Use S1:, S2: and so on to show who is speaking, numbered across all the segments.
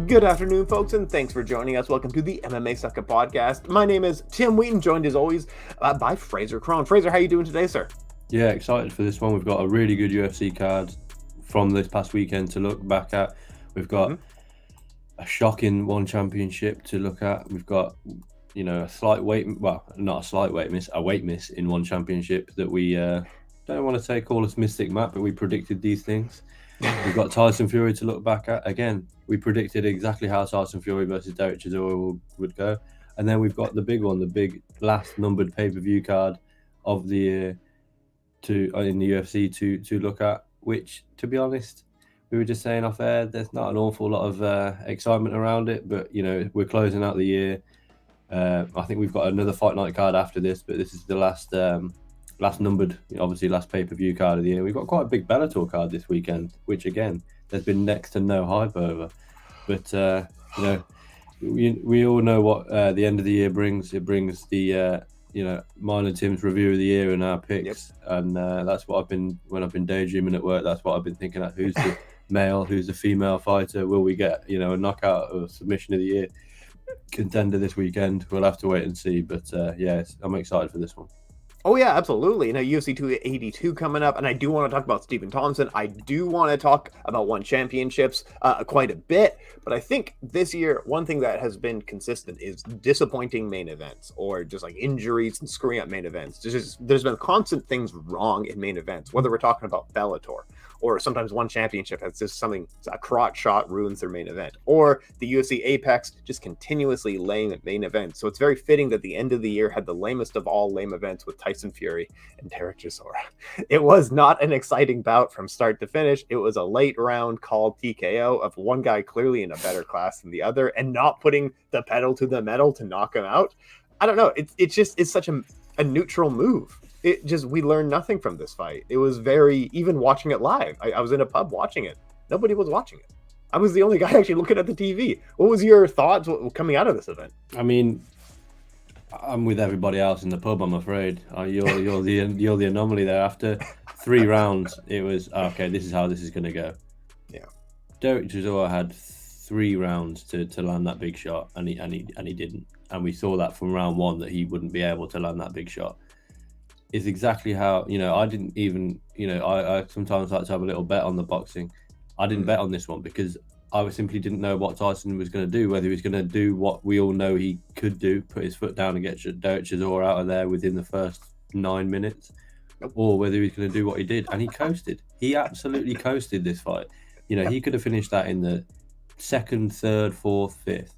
S1: Good afternoon, folks, and thanks for joining us. Welcome to the MMA Sucka Podcast. My name is Tim Wheaton, joined as always by Frazer Krohn. Frazer, how are you doing today, sir?
S2: Yeah, excited for this one. We've got a really good UFC card from this past weekend to look back at. We've got a shocking one championship to look at. We've got, a slight weight, well, not a slight weight miss, a weight miss in one championship that we don't want to say call us Mystic Matt, but we predicted these things. We've got Tyson Fury to look back at. Again, we predicted exactly how Tyson Fury versus Derek Chisora would go. And then we've got the big one, the big last numbered pay-per-view card of the year in the UFC to look at, which, to be honest, we were just saying off air, there's not an awful lot of excitement around it, but, we're closing out the year. I think we've got another Fight Night card after this, but this is the last numbered, obviously last pay-per-view card of the year. We've got quite a big Bellator card this weekend, which again, there's been next to no hype over. But, we all know what the end of the year brings. It brings the, mine and Tim's review of the year and our picks. Yep. And that's what when I've been daydreaming at work, that's what I've been thinking at. Who's the male, who's the female fighter? Will we get, a knockout or submission of the year contender this weekend? We'll have to wait and see. But, I'm excited for this one.
S1: Oh, yeah, absolutely. UFC 282 coming up, and I do want to talk about Stephen Thompson. I do want to talk about one championships quite a bit, but I think this year, one thing that has been consistent is disappointing main events or just like injuries and screwing up main events. There's been constant things wrong in main events, whether we're talking about Bellator or sometimes one championship has just something, a crotch shot ruins their main event, or the UFC Apex just continuously lame at main events. So it's very fitting that the end of the year had the lamest of all lame events with Tyson Fury and Derek Chisora. It was not an exciting bout from start to finish. It was a late round called TKO of one guy clearly in a better class than the other and not putting the pedal to the metal to knock him out. I don't know. It's such a neutral move. We learned nothing from this fight. It was even watching it live. I was in a pub watching it. Nobody was watching it. I was the only guy actually looking at the TV. What was your thoughts coming out of this event?
S2: I mean, I'm with everybody else in the pub, I'm afraid. You're the anomaly there. After 3 rounds, it was, okay, this is how this is going to go.
S1: Yeah.
S2: Derek Chisora had 3 rounds to land that big shot, and he didn't. And we saw that from round 1 that he wouldn't be able to land that big shot. Is exactly how, I didn't even, I sometimes like to have a little bet on the boxing. I didn't bet on this one because I simply didn't know what Tyson was going to do, whether he was going to do what we all know he could do, put his foot down and get Derek Chisora out of there within the first 9 minutes, or whether he was going to do what he did. And he coasted. He absolutely coasted this fight. He could have finished that in the 2nd, 3rd, 4th, 5th.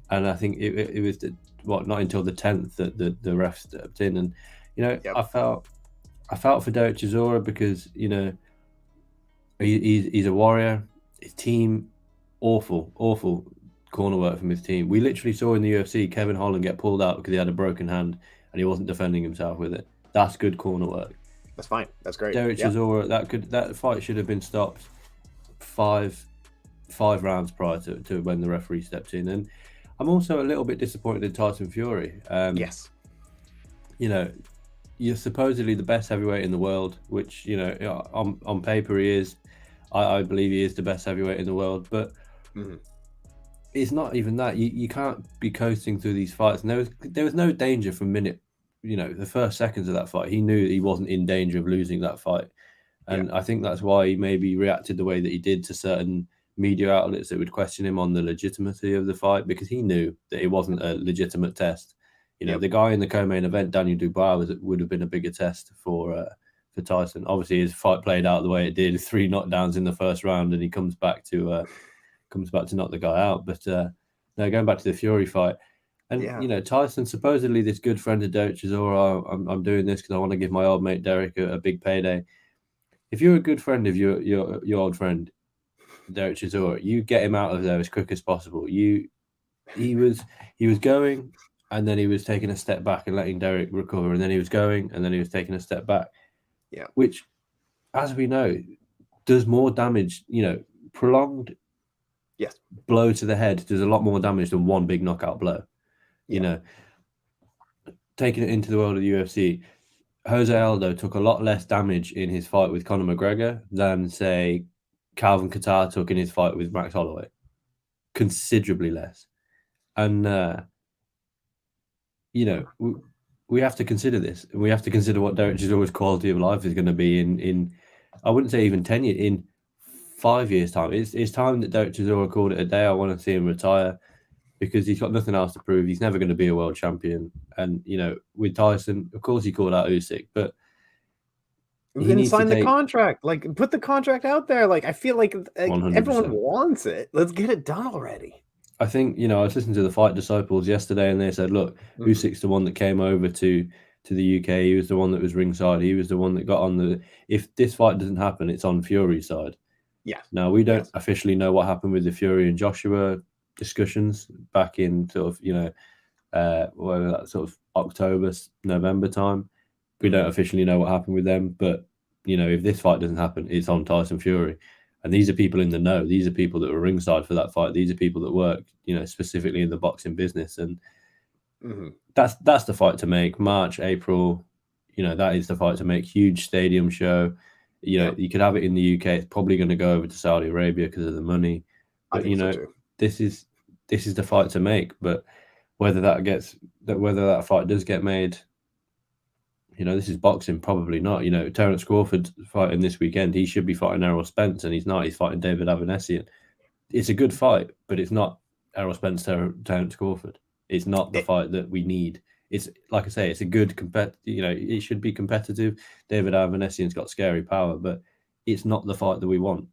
S2: And I think it was not until the 10th that the ref stepped in. And, I felt for Derek Chisora because, he's a warrior. His team, awful corner work from his team. We literally saw in the UFC Kevin Holland get pulled out because he had a broken hand and he wasn't defending himself with it. That's good corner work.
S1: That's fine. That's great.
S2: Derek Chisora, that fight should have been stopped 5 rounds prior to when the referee stepped in. And I'm also a little bit disappointed in Tyson Fury.
S1: Yes.
S2: You're supposedly the best heavyweight in the world, which, on paper he is. I believe he is the best heavyweight in the world, but it's not even that. You can't be coasting through these fights. And there was no danger from minute, the first seconds of that fight. He knew that he wasn't in danger of losing that fight. And I think that's why he maybe reacted the way that he did to certain media outlets that would question him on the legitimacy of the fight, because he knew that it wasn't a legitimate test. The guy in the co-main event, Daniel Dubois, would have been a bigger test for Tyson. Obviously, his fight played out the way it did, 3 knockdowns in the first round, and he comes back to knock the guy out. But no, going back to the Fury fight, and Tyson, supposedly this good friend of Derek Chisora, I'm doing this because I want to give my old mate Derek a big payday. If you're a good friend of your old friend Derek Chisora, you get him out of there as quick as possible. He was going. And then he was taking a step back and letting Derek recover. And then he was going, and then he was taking a step back.
S1: Yeah.
S2: Which, as we know, does more damage. Prolonged blow to the head does a lot more damage than one big knockout blow. Taking it into the world of the UFC, Jose Aldo took a lot less damage in his fight with Conor McGregor than, say, Calvin Kattar took in his fight with Max Holloway. considerably less. And, we have to consider this. We have to consider what Derek Chisora's quality of life is going to be in I wouldn't say even 10 years, in 5 years' time. It's time that Derek Chisora called it a day. I want to see him retire because he's got nothing else to prove. He's never going to be a world champion. And, with Tyson, of course he called out Usyk, but
S1: then sign the contract. Like, put the contract out there. Like, I feel like everyone wants it. Let's get it done already.
S2: I think, I was listening to the Fight Disciples yesterday, and they said, look, Usyk's the one that came over to the UK. He was the one that was ringside. He was the one that got on the... If this fight doesn't happen, it's on Fury's side.
S1: Yeah.
S2: Now, we don't officially know what happened with the Fury and Joshua discussions back in sort of, whether that's sort of October, November time. We don't officially know what happened with them. But, if this fight doesn't happen, it's on Tyson Fury. And these are people in the know. These are people that were ringside for that fight. These are people that work, specifically in the boxing business. And that's the fight to make. March, April, that is the fight to make. Huge stadium show. You could have it in the UK. It's probably going to go over to Saudi Arabia because of the money. But this is the fight to make. But whether that fight does get made, this is boxing, probably not. Terence Crawford fighting this weekend. He should be fighting Errol Spence, and he's not. He's fighting David Avanesian. It's a good fight, but it's not Errol Spence, Terence Crawford. It's not the fight that we need. It's like I say, it's a good it should be competitive. David Avanesian's got scary power, but it's not the fight that we want.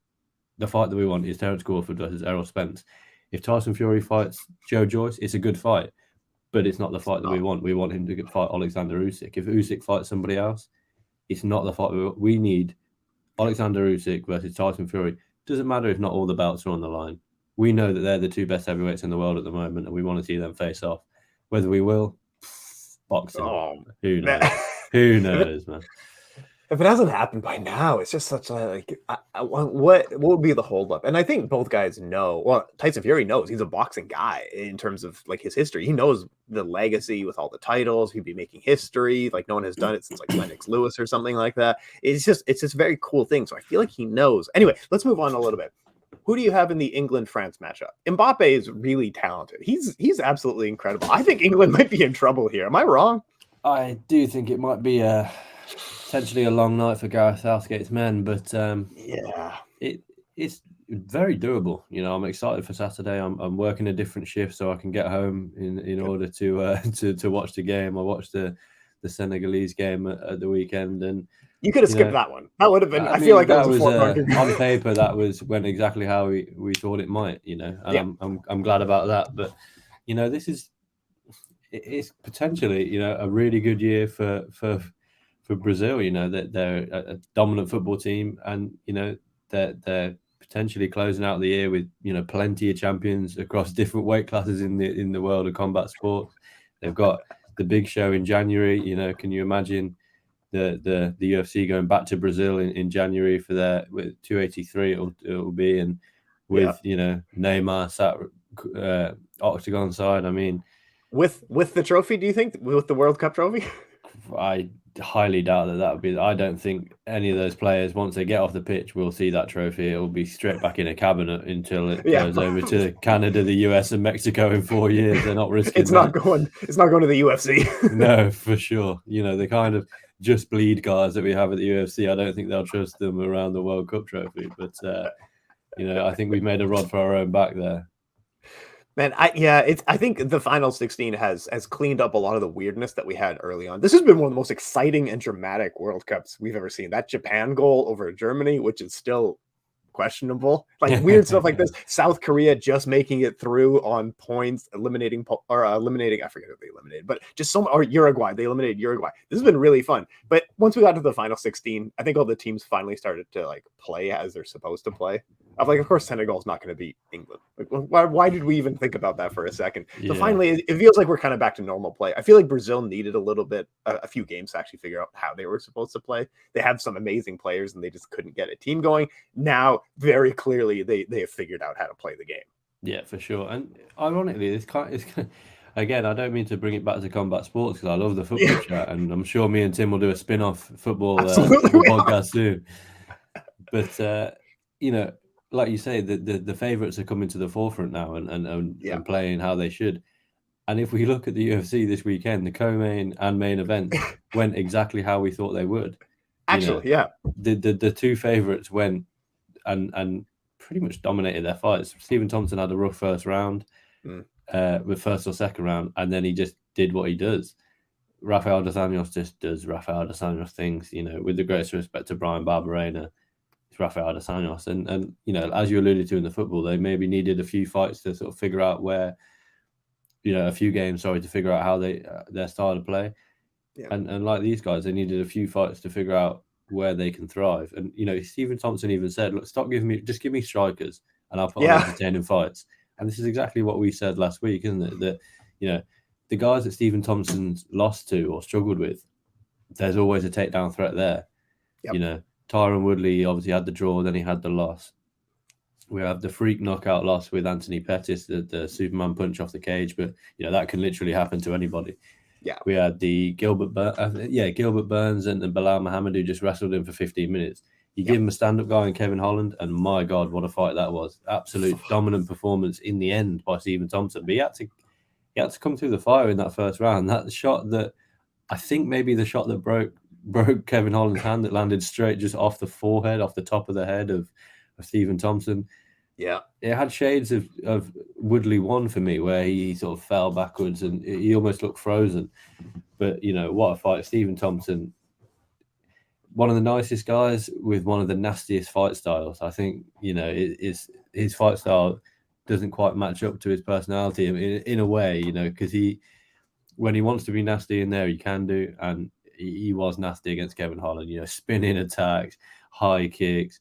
S2: The fight that we want is Terence Crawford versus Errol Spence. If Tyson Fury fights Joe Joyce, it's a good fight. But it's not the fight that we want. We want him to fight Alexander Usyk. If Usyk fights somebody else, it's not the fight we need. Alexander Usyk versus Tyson Fury. Doesn't matter if not all the belts are on the line. We know that they're the two best heavyweights in the world at the moment, and we want to see them face off. Whether we will, boxing. Who knows? Who knows, man?
S1: If it hasn't happened by now, it's just such a what would be the holdup? And I think both guys know. Well, Tyson Fury knows he's a boxing guy in terms of his history. He knows the legacy with all the titles. He'd be making history. No one has done it since Lennox Lewis or something like that. It's just a very cool thing. So I feel like he knows. Anyway, let's move on a little bit. Who do you have in the England-France matchup? Mbappe is really talented. He's absolutely incredible. I think England might be in trouble here. Am I wrong?
S2: I do think it might be potentially a long night for Gareth Southgate's men, but it's very doable. I'm excited for Saturday. I'm working a different shift so I can get home in order to watch the game. I watched the Senegalese game at the weekend, and
S1: you could have skipped that one. That would have been. I feel like that was
S2: on paper. That went exactly how we thought it might. And I'm glad about that. But it's potentially a really good year for Brazil. That they're a dominant football team, and they're potentially closing out the year with plenty of champions across different weight classes in the world of combat sports. They've got the big show in January. Can you imagine the UFC going back to Brazil in January for their 283? It'll be, and with Neymar sat octagon side. I mean,
S1: with the trophy, do you think, with the World Cup trophy?
S2: I highly doubt that would be. I don't think any of those players, once they get off the pitch, will see that trophy. It will be straight back in a cabinet until it goes over to Canada, the US, and Mexico in 4 years. They're not risking.
S1: It's not going to the UFC.
S2: No, for sure. The kind of just bleed guys that we have at the UFC, I don't think they'll trust them around the World Cup trophy. But I think we've made a rod for our own back there.
S1: Man, I think the final 16 has cleaned up a lot of the weirdness that we had early on. This has been one of the most exciting and dramatic World Cups we've ever seen. That Japan goal over Germany, which is still questionable, weird stuff like this. South Korea just making it through on points, eliminating. I forget who they eliminated, but just or Uruguay. They eliminated Uruguay. This has been really fun. But once we got to the final 16, I think all the teams finally started to play as they're supposed to play. Of course, Senegal's not going to beat England. Why did we even think about that for a second? So finally, it feels like we're kind of back to normal play. I feel like Brazil needed a few games to actually figure out how they were supposed to play. They have some amazing players, and they just couldn't get a team going. Now, very clearly, they have figured out how to play the game.
S2: Yeah, for sure. And ironically, again, I don't mean to bring it back to combat sports because I love the football chat, and I'm sure me and Tim will do a spin-off football podcast soon. But like you say, the favourites are coming to the forefront now and playing how they should. And if we look at the UFC this weekend, the co-main and main event went exactly how we thought they would.
S1: Actually,
S2: the two favourites went and pretty much dominated their fights. Stephen Thompson had a rough first round, with first or second round, and then he just did what he does. Rafael dos Anjos just does Rafael dos Anjos things, with the greatest respect to Brian Barberena. It's Rafael dos Anjos. And as you alluded to in the football, they maybe needed a few fights to sort of figure out where, a few games, to figure out how their style of play. Yeah. And like these guys, they needed a few fights to figure out where they can thrive. And, Stephen Thompson even said, look, just give me strikers and I'll put on entertaining fights. And this is exactly what we said last week, isn't it? That, the guys that Stephen Thompson's lost to or struggled with, there's always a takedown threat there. Yep. Tyron Woodley obviously had the draw, then he had the loss. We have the freak knockout loss with Anthony Pettis, the Superman punch off the cage, but that can literally happen to anybody.
S1: Yeah.
S2: We had the Gilbert Burns and Bilal Muhammad, who just wrestled him for 15 minutes. You give him a stand-up guy in Kevin Holland, and my God, what a fight that was! Absolute dominant performance in the end by Stephen Thompson. But he had to come through the fire in that first round. That shot that I think maybe the shot that broke Kevin Holland's hand, that landed straight just off the forehead, off the top of the head of Stephen Thompson.
S1: Yeah,
S2: it had shades of Woodley 1 for me, where he sort of fell backwards and he almost looked frozen. But what a fight! Stephen Thompson, one of the nicest guys with one of the nastiest fight styles. I think his fight style doesn't quite match up to his personality in a way, because when he wants to be nasty in there, he can do, and he was nasty against Kevin Holland. Spinning attacks, high kicks.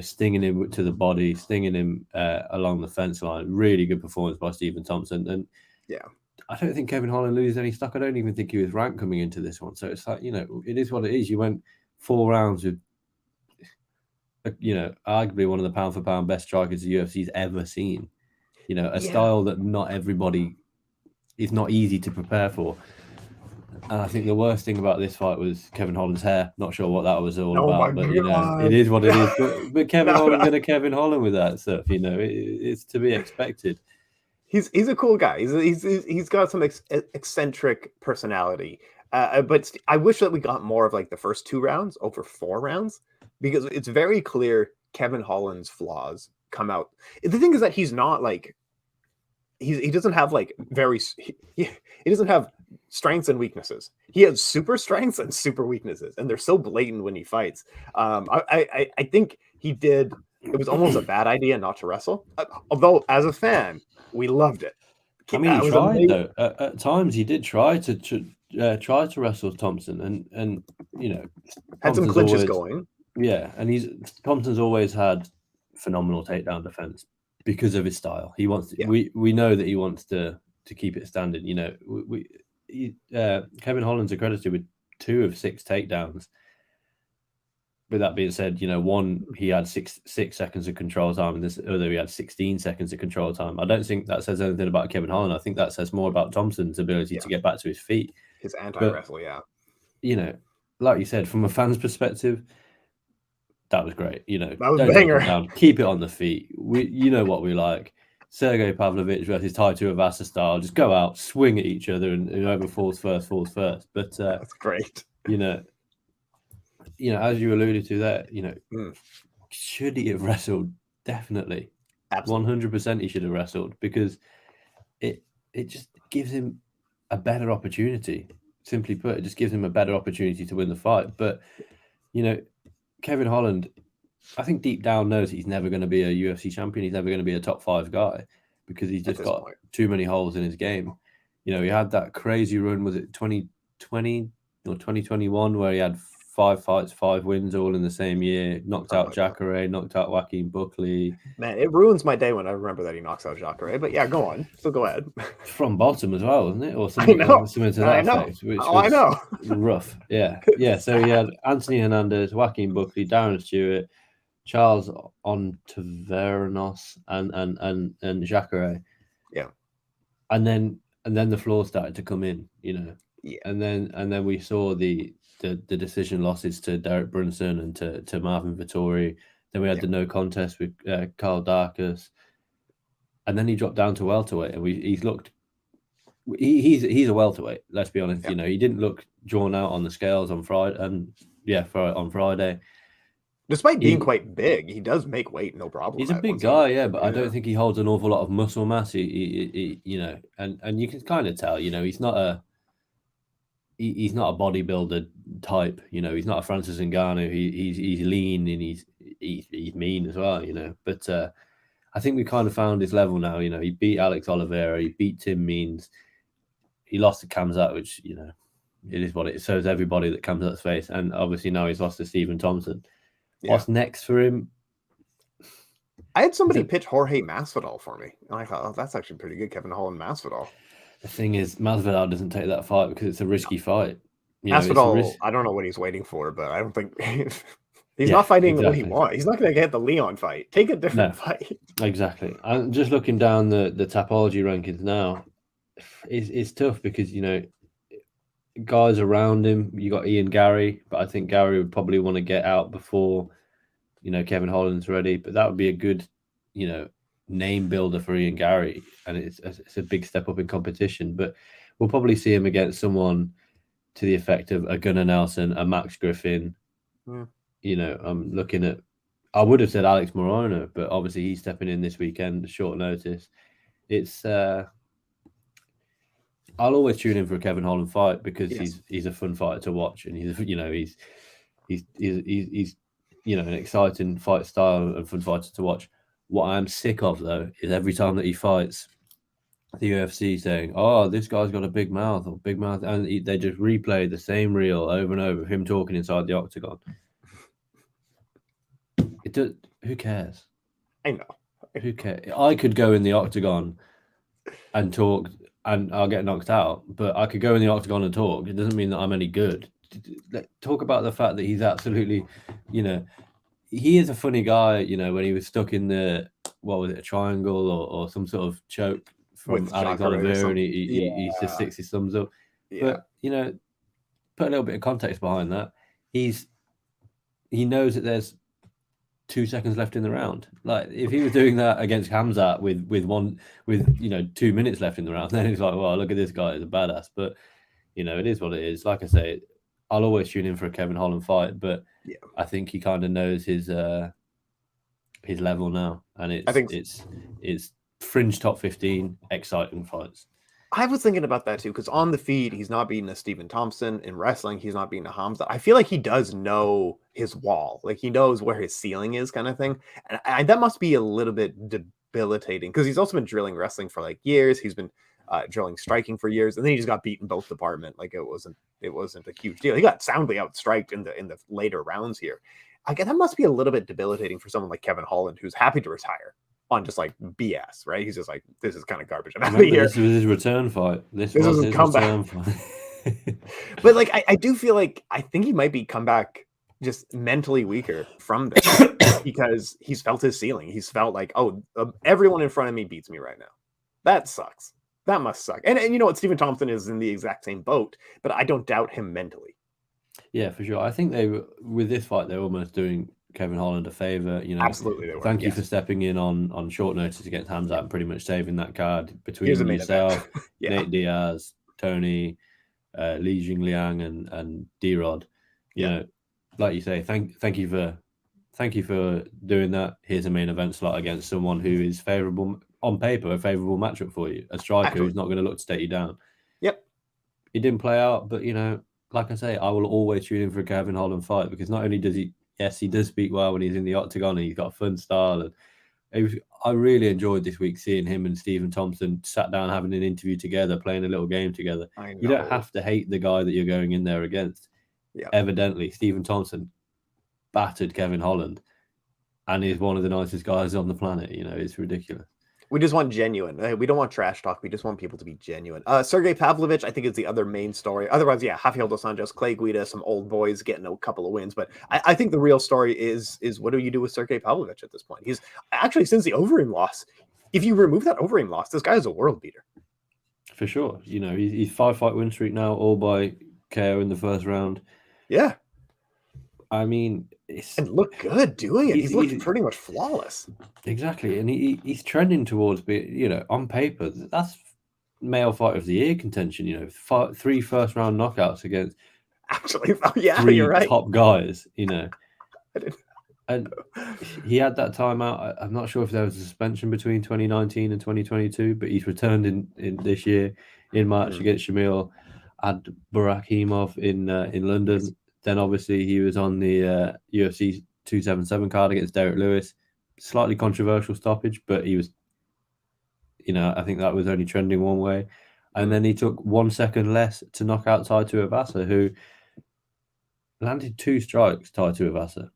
S2: Stinging him to the body, stinging him along the fence line. Really good performance by Stephen Thompson. And I don't think Kevin Holland loses any stock. I don't even think he was ranked coming into this one. So it's like, it is what it is. You went 4 rounds with, arguably one of the pound for pound best strikers the UFC's ever seen. Style that not everybody is not easy to prepare for. And I think the worst thing about this fight was Kevin Holland's hair. Not sure what that was all about, but it is what it is. But Kevin Holland did a Kevin Holland with that stuff. It's to be expected.
S1: He's a cool guy. He's got some eccentric personality. But I wish that we got more of like the first 2 rounds over 4 rounds, because it's very clear Kevin Holland's flaws come out. The thing is that he's not like he doesn't have like he doesn't have strengths and weaknesses. He has super strengths and super weaknesses, and they're so blatant when he fights. I think he did. It was almost a bad idea not to wrestle. Although as a fan, we loved it.
S2: I mean, he tried though. At times, he did try to wrestle Thompson, and
S1: had some clinches going.
S2: Yeah, and Thompson's always had phenomenal takedown defense because of his style. He wants to, we know that he wants to keep it standard. Kevin Holland's accredited with 2 of 6 takedowns. With that being said, one he had 6 seconds of control time, and this other he had 16 seconds of control time. I don't think that says anything about Kevin Holland. I think that says more about Thompson's ability to get back to his feet.
S1: His anti-wrestle,
S2: like you said, from a fan's perspective, that was great.
S1: That was a banger.
S2: Keep it on the feet. We, what we like. Sergey Pavlovich versus Taito Avasa style. Just go out, swing at each other, and whoever falls first. But
S1: that's great.
S2: As you alluded to there, should he have wrestled? Definitely. Absolutely. 100% he should have wrestled, because it just gives him a better opportunity. Simply put, it just gives him a better opportunity to win the fight. But, Kevin Holland, I think deep down knows he's never going to be a UFC champion. He's never going to be a top 5 guy, because he's just got too many holes in his game. He had that crazy run, was it 2020 or 2021, where he had 5 fights, 5 wins all in the same year, knocked out Jacare, knocked out Joaquin Buckley.
S1: Man, it ruins my day when I remember that he knocks out Jacare. But yeah, go on. So go ahead.
S2: From bottom as well, wasn't it? Or something, something to that effect. Which was
S1: I know.
S2: Rough. Yeah. Yeah. So he had Anthony Hernandez, Joaquin Buckley, Darren Stewart, Charles Ontiveros, and Jacare.
S1: Yeah.
S2: And then the floor started to come in, Yeah. And then we saw the decision losses to Derek Brunson and to Marvin Vettori, Then we had the no contest with Carl Darkus, and then he dropped down to welterweight, and he's looked. He's a welterweight. Let's be honest.
S1: Yeah.
S2: He didn't look drawn out on the scales on Friday, on Friday.
S1: Despite being quite big, he does make weight, no problem.
S2: He's a big guy, but I don't think he holds an awful lot of muscle mass. He and you can kind of tell. He's not a bodybuilder type. He's not a Francis Ngannou. He's lean and he's mean as well. But I think we kind of found his level now. He beat Alex Oliveira. He beat Tim Means. He lost to Khamzat, which it is what it is. So is everybody that Khamzat's face, and obviously now he's lost to Stephen Thompson. Yeah. What's next for him?
S1: I had somebody pitch Jorge Masvidal for me, and I thought, that's actually pretty good. Kevin Holland, Masvidal.
S2: The thing is, Masvidal doesn't take that fight because it's a risky fight.
S1: Masvidal, I don't know what he's waiting for, but I don't think he's not fighting what he wants. He's not going to get the Leon fight. Take a different fight.
S2: Exactly. I'm just looking down the Tapology rankings now. It's tough because guys around him. You got Ian Gary, but I think Gary would probably want to get out before Kevin Holland's ready. But that would be a good name builder for Ian Gary, and it's a big step up in competition. But we'll probably see him against someone to the effect of a Gunnar Nelson, a Max Griffin. I'm looking at. I would have said Alex Morono, but obviously he's stepping in this weekend, short notice. It's. I'll always tune in for a Kevin Holland fight because he's a fun fighter to watch, and he's an exciting fight style and fun fighter to watch. What I'm sick of though is every time that he fights, the UFC saying, "Oh, this guy's got a big mouth," and they just replay the same reel over and over of him talking inside the octagon. Who cares?
S1: I know.
S2: Who cares? I could go in the octagon and talk, and I'll get knocked out. But I could go in the octagon and talk. It doesn't mean that I'm any good. Talk about the fact that he's absolutely, he is a funny guy. When he was stuck in the a triangle or some sort of choke from Alex Oliveira, and he just sticks his thumbs up. Yeah. But put a little bit of context behind that. He knows that there's 2 seconds left in the round. Like if he was doing that against Khamzat with 2 minutes left in the round, then it's like, well, look at this guy, he's a badass. But it is what it is. Like I say, I'll always tune in for a Kevin Holland fight, but I think he kind of knows his level now, and it's fringe top 15 exciting fights.
S1: I was thinking about that too, because on the feed, he's not beating a Stephen Thompson. In wrestling, he's not beating a Hamza. I feel like he does know his wall. Like he knows where his ceiling is kind of thing. And that must be a little bit debilitating because he's also been drilling wrestling for like years. He's been drilling striking for years. And then he just got beat in both department. Like it wasn't a huge deal. He got soundly outstriked in the later rounds here. I guess that must be a little bit debilitating for someone like Kevin Holland, who's happy to retire on just like BS, right? He's just like, this is kind of garbage. I'm out of here.
S2: This was his return fight. This was his
S1: comeback. But like, I do feel like I think he might be come back just mentally weaker from this because he's felt his ceiling. He's felt like, everyone in front of me beats me right now. That sucks. That must suck. And you know what? Stephen Thompson is in the exact same boat, but I don't doubt him mentally.
S2: Yeah, for sure. I think with this fight, they're almost doing Kevin Holland a favor.
S1: Absolutely. They were.
S2: Thank you for stepping in on short notice against Khamzat and pretty much saving that card between yourself, Nate Diaz, Tony, Li Jingliang, and D-Rod. Like you say, thank you for doing that. Here's a main event slot against someone who is favorable on paper, a favorable matchup for you, a striker who's not going to look to take you down. Yep. It didn't play out, but like I say, I will always tune in for a Kevin Holland fight because not only does he does speak well when he's in the octagon and he's got a fun style. And I really enjoyed this week seeing him and Stephen Thompson sat down having an interview together, playing a little game together. You don't have to hate the guy that you're going in there against. Yeah. Evidently, Stephen Thompson battered Kevin Holland and he's one of the nicest guys on the planet. It's ridiculous.
S1: We just want genuine. We don't want trash talk. We just want people to be genuine. Sergey Pavlovich, I think, is the other main story. Otherwise, Rafael dos Anjos, Clay Guida, some old boys getting a couple of wins. But I think the real story is what do you do with Sergey Pavlovich at this point? He's actually, since the Overeem loss, if you remove that Overeem loss, this guy is a world beater.
S2: For sure. He's 5-fight win streak now, all by KO in the first round.
S1: Yeah.
S2: I mean,
S1: and look good doing it. He's looked
S2: he's
S1: pretty much flawless.
S2: exactly, and he's trending towards being, you know, on paper that's male fighter of the year contention. You know, 3 first-round knockouts against
S1: Actually, yeah,
S2: 3
S1: you're right.
S2: top guys. You know,
S1: I didn't.
S2: and he had that time out. I'm not sure if there was a suspension between 2019 and 2022, but he's returned in this year in March against Shamil Abdurakhimov in London. Then obviously he was on the UFC 277 card against Derek Lewis. Slightly controversial stoppage, but he was, you know, I think that was only trending one way. And then he took 1 second less to knock out Tai Tuivasa, who landed 2 strikes, Tai Tuivasa,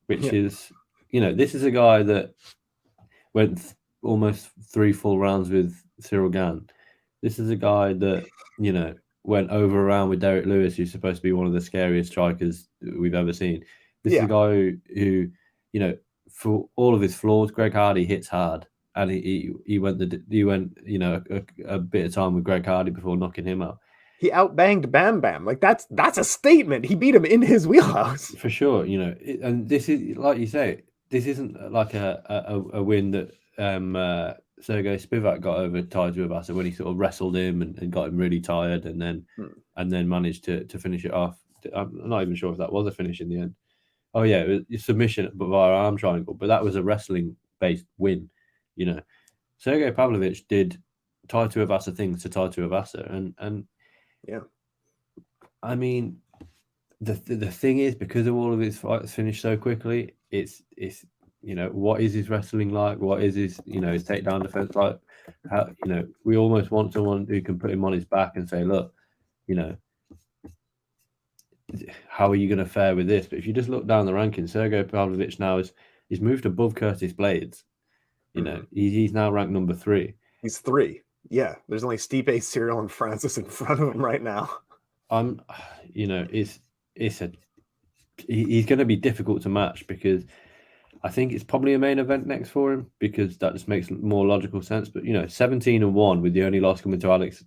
S2: which is, you know, this is a guy that went almost 3 full rounds with Cyril Gane. This is a guy that, you know, went over around with Derek Lewis, who's supposed to be one of the scariest strikers we've ever seen. This is a guy who, you know, for all of his flaws, Greg Hardy hits hard, and he went, you know, a bit of time with Greg Hardy before knocking him out.
S1: He outbanged Bam Bam. Like that's a statement. He beat him in his wheelhouse
S2: for sure. You know, and this is, like you say, this isn't like a win that Sergey Spivak got over Tai Tuivasa when he sort of wrestled him and got him really tired, and then managed to finish it off. I'm not even sure if that was a finish in the end. Oh yeah, it was a submission but via arm triangle, but that was a wrestling based win. You know, Sergey Pavlovich did Tai Tuivasa things to Tai Tuivasa, and
S1: yeah,
S2: I mean, the thing is, because of all of his fights finished so quickly, it's you know, what is his wrestling like? What is his, you know, his takedown defense like? How, you know, we almost want someone who can put him on his back and say, look, you know, how are you going to fare with this? But if you just look down the rankings, Sergey Pavlovich now he's moved above Curtis Blades. You know, he's now ranked number 3.
S1: He's 3. Yeah, there's only Stipe, Cyril, and Francis in front of him right now.
S2: You know, he's going to be difficult to match, because I think it's probably a main event next for him, because that just makes more logical sense. But, you know, 17-1 with the only loss coming to Alistair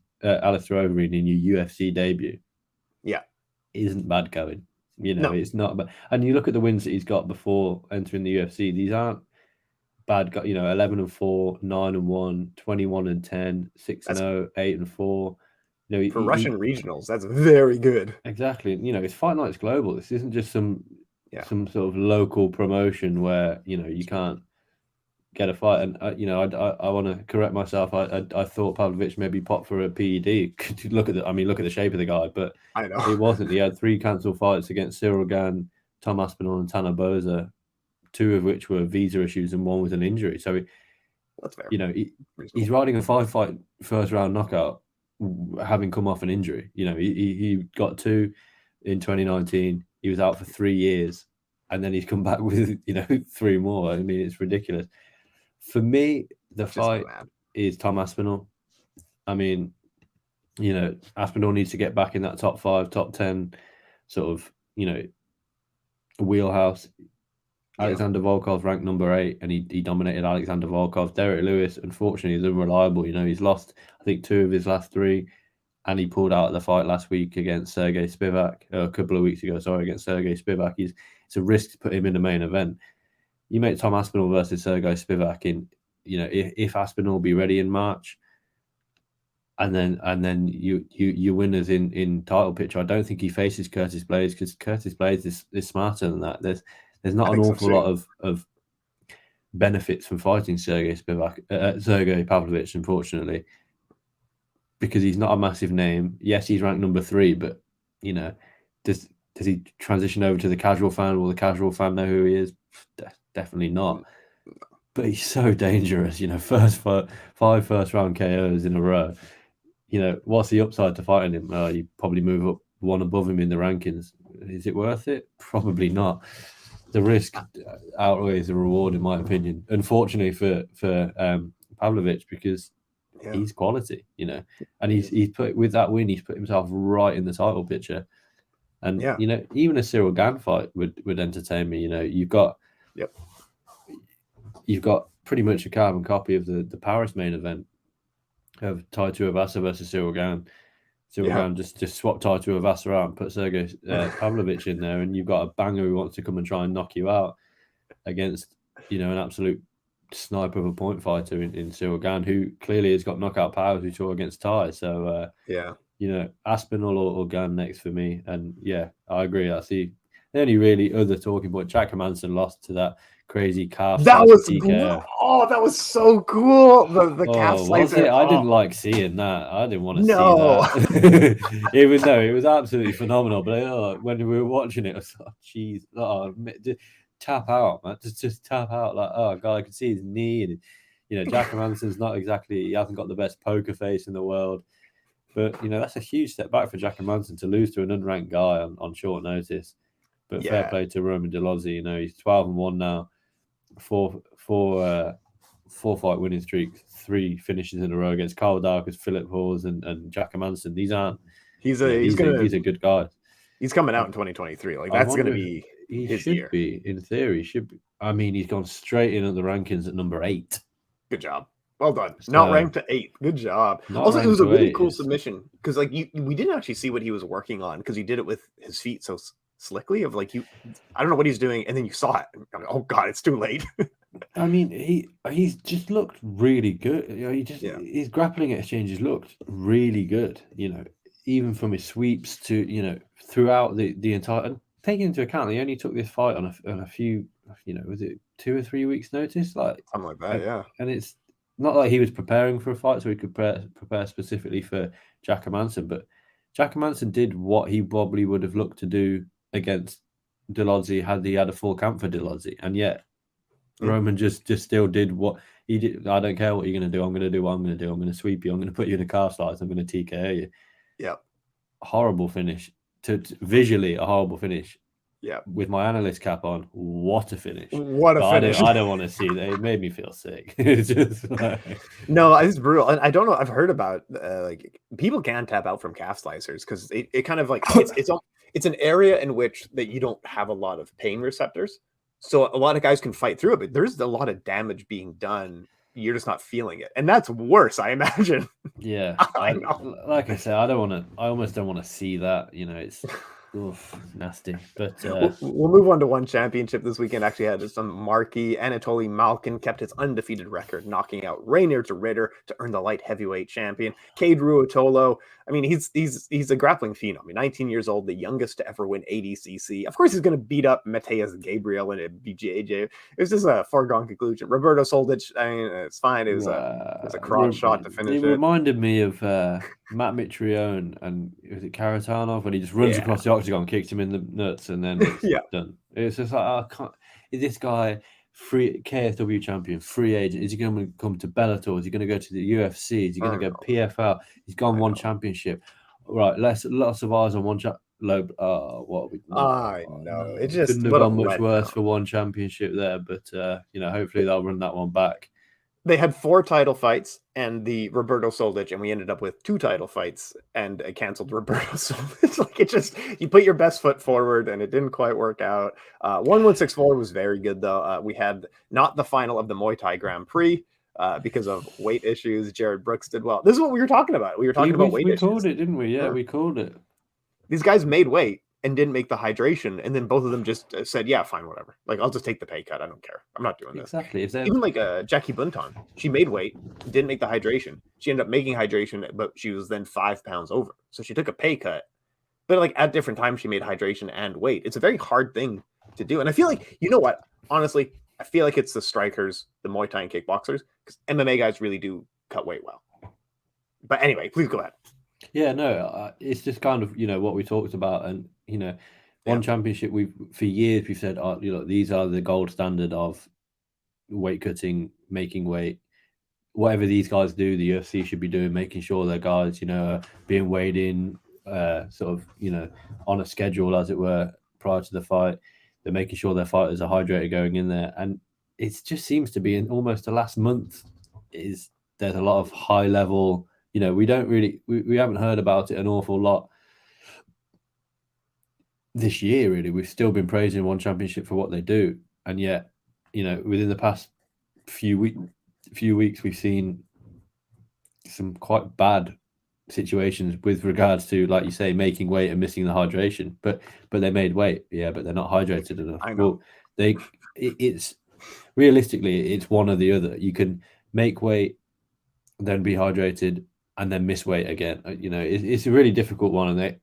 S2: Overeem in your UFC debut.
S1: Yeah.
S2: Isn't bad going. You know, it's not bad. And you look at the wins that he's got before entering the UFC, these aren't bad. You know, 11-4, 9-1, 21-10, 6-0, 8-4. You know,
S1: for Russian regionals, that's very good.
S2: Exactly. You know, it's Fight Nights Global. This isn't just some sort of local promotion where, you know, you can't get a fight. And you know, I want to correct myself. I thought Pavlovich maybe popped for a PED. look at the shape of the guy, but
S1: I know
S2: it wasn't. He had 3 cancelled fights against Cyril Gane, Tom Aspinall, and Tanner Boza, 2 of which were visa issues and 1 was an injury. So
S1: that's fair.
S2: You know, he's riding a 5-fight first round knockout, having come off an injury. You know, he got 2 in 2019. He was out for 3 years, and then he's come back with, you know, 3 more. I mean, it's ridiculous. For me, the fight is Tom Aspinall. I mean, you know, Aspinall needs to get back in that top 5, top 10 sort of, you know, wheelhouse. Alexander Volkov ranked number 8, and he dominated Alexander Volkov. Derek Lewis, unfortunately, is unreliable. You know, he's lost, I think, 2 of his last 3, and he pulled out of the fight last week against Sergey Spivak, a couple of weeks ago, against Sergey Spivak. It's a risk to put him in the main event. You make Tom Aspinall versus Sergey Spivak in, you know, if Aspinall will be ready in March, and then you winners in title picture. I don't think he faces Curtis Blades, because Curtis Blades is smarter than that. There's not an awful lot of benefits from fighting Sergey Pavlovich, unfortunately, because he's not a massive name. Yes, he's ranked number 3, but, you know, does he transition over to the casual fan? Will the casual fan know who he is? Definitely not. But he's so dangerous. You know, 5 first-round KOs in a row. You know, what's the upside to fighting him? You probably move up 1 above him in the rankings. Is it worth it? Probably not. The risk outweighs the reward, in my opinion. Unfortunately for Pavlovich, because he's quality, you know, and he's put, with that win, he's put himself right in the title picture. And you know, even a Cyril Gane fight would entertain me. You know, you've got pretty much a carbon copy of the Paris main event of Tai Tuivasa versus Cyril Gane. Silverground just swap title with Vassar out and put Sergey Pavlovich in there, and you've got a banger who wants to come and try and knock you out against, an absolute sniper of a point fighter in Silverground, who clearly has got knockout powers, we saw against Ty. So, Aspinall or Gan next for me. And yeah, I agree. That's the only really other talking point. Jack Hermansson lost to that crazy calf.
S1: That was that was so cool. The calf slicer.
S2: I didn't like seeing that. I didn't want to see that. Even though it was absolutely phenomenal. But when we were watching it, I was like, jeez, tap out, man. Just tap out. Like, oh god, I could see his knee. And Jack Hermansson's not exactly, he hasn't got the best poker face in the world. But that's a huge step back for Jack Hermansson to lose to an unranked guy on short notice. But fair play to Roman Dolozzi. He's 12-1 now. Four fight winning streak, 3 finishes in a row against Carl Darkus, Philip Hawes, and Jack Hermansson. These aren't. He's a good guy.
S1: He's coming out in 2023. Like, that's going to be his year.
S2: In theory, should be. I mean, he's gone straight in at the rankings at number 8.
S1: Good job. Well done. Not ranked to 8. Good job. Also, it was a really cool submission because, like, we didn't actually see what he was working on because he did it with his feet so slickly. Of like, I don't know what he's doing, and then you saw it. And I'm like, oh god, it's too late.
S2: I mean, he's just looked really good. His grappling exchanges looked really good. Even from his sweeps to throughout the entire. And taking into account, he only took this fight on a few. Was it 2 or 3 weeks' notice? Like
S1: something like that. Yeah.
S2: And it's not like he was preparing for a fight, so he could prepare specifically for Jack Hermansson. But Jack Hermansson did what he probably would have looked to do against Dolozzi had he had a full camp for Dolozzi, and yet Roman just still did what he did. I don't care what you're going to do. I'm going to do what I'm going to do. I'm going to sweep you. I'm going to put you in a calf slice. I'm going to TKO you.
S1: Yeah.
S2: Horrible finish. Visually a horrible finish.
S1: Yeah.
S2: With my analyst cap on, what a finish.
S1: What a finish.
S2: I don't want to see that. It made me feel sick. It's just like...
S1: No, it's brutal. And I don't know. I've heard about like people can tap out from calf slicers because it kind of like it's an area in which that you don't have a lot of pain receptors. So a lot of guys can fight through it, but there's a lot of damage being done. You're just not feeling it. And that's worse, I imagine.
S2: Yeah. Like I said, I almost don't want to see that. It's nasty. But
S1: we'll move on to one championship this weekend. Actually had some marquee. Anatoly Malkin kept his undefeated record, knocking out Rainier to Ritter to earn the light heavyweight champion. Cade Ruotolo, I mean, he's a grappling phenom. 19 years old, the youngest to ever win ADCC. Of course, he's going to beat up Mateus Gabriel and BJJ. It was just a foregone conclusion. Roberto Soldic, I mean, it's fine. It was a cross shot to finish it.
S2: It reminded me of Matt Mitrione and was it Karatanov when he just runs across the octagon, kicks him in the nuts, and then it's done. It's just like, is this guy free KSW champion, free agent? Is he going to come to Bellator? Is he going to go to the UFC? Is he going to go PFL? He's gone one championship. Right, lots of eyes on one what are we doing?
S1: I know. It just
S2: couldn't have gone much worse for one championship there, but hopefully they'll run that one back.
S1: They had 4 title fights and the Roberto Soldic, and we ended up with 2 title fights and a canceled Roberto Soldic. Like, it just, you put your best foot forward and it didn't quite work out. 1164 was very good though. We had not the final of the Muay Thai Grand Prix because of weight issues. Jared Brooks did well. This is what we were talking about. We were talking about weight issues.
S2: We called it, didn't we? Yeah, we called it.
S1: These guys made weight and didn't make the hydration, and then both of them just said, yeah, fine, whatever. Like, I'll just take the pay cut. I don't care. I'm not doing this.
S2: Exactly.
S1: Even like Jackie Bunton, she made weight, didn't make the hydration. She ended up making hydration, but she was then 5 pounds over. So she took a pay cut. But like at different times, she made hydration and weight. It's a very hard thing to do. And I feel like, you know what? Honestly, I feel like it's the strikers, the Muay Thai and kickboxers, because MMA guys really do cut weight well. But anyway, please go ahead.
S2: Yeah, no, it's just kind of, what we talked about. And, one championship, for years, we've said, these are the gold standard of weight cutting, making weight. Whatever these guys do, the UFC should be doing, making sure their guys, are being weighed in, on a schedule, as it were, prior to the fight. They're making sure their fighters are hydrated going in there. And it just seems to be in almost the last month there's a lot of high level, we don't really, we haven't heard about it an awful lot this year, really. We've still been praising one championship for what they do. And yet, within the past few weeks, we've seen some quite bad situations with regards to, like you say, making weight and missing the hydration. But they made weight, yeah, but they're not hydrated enough.
S1: I know.
S2: Well, it's realistically, it's one or the other. You can make weight, then be hydrated, and then miss weight again. It's a really difficult one, and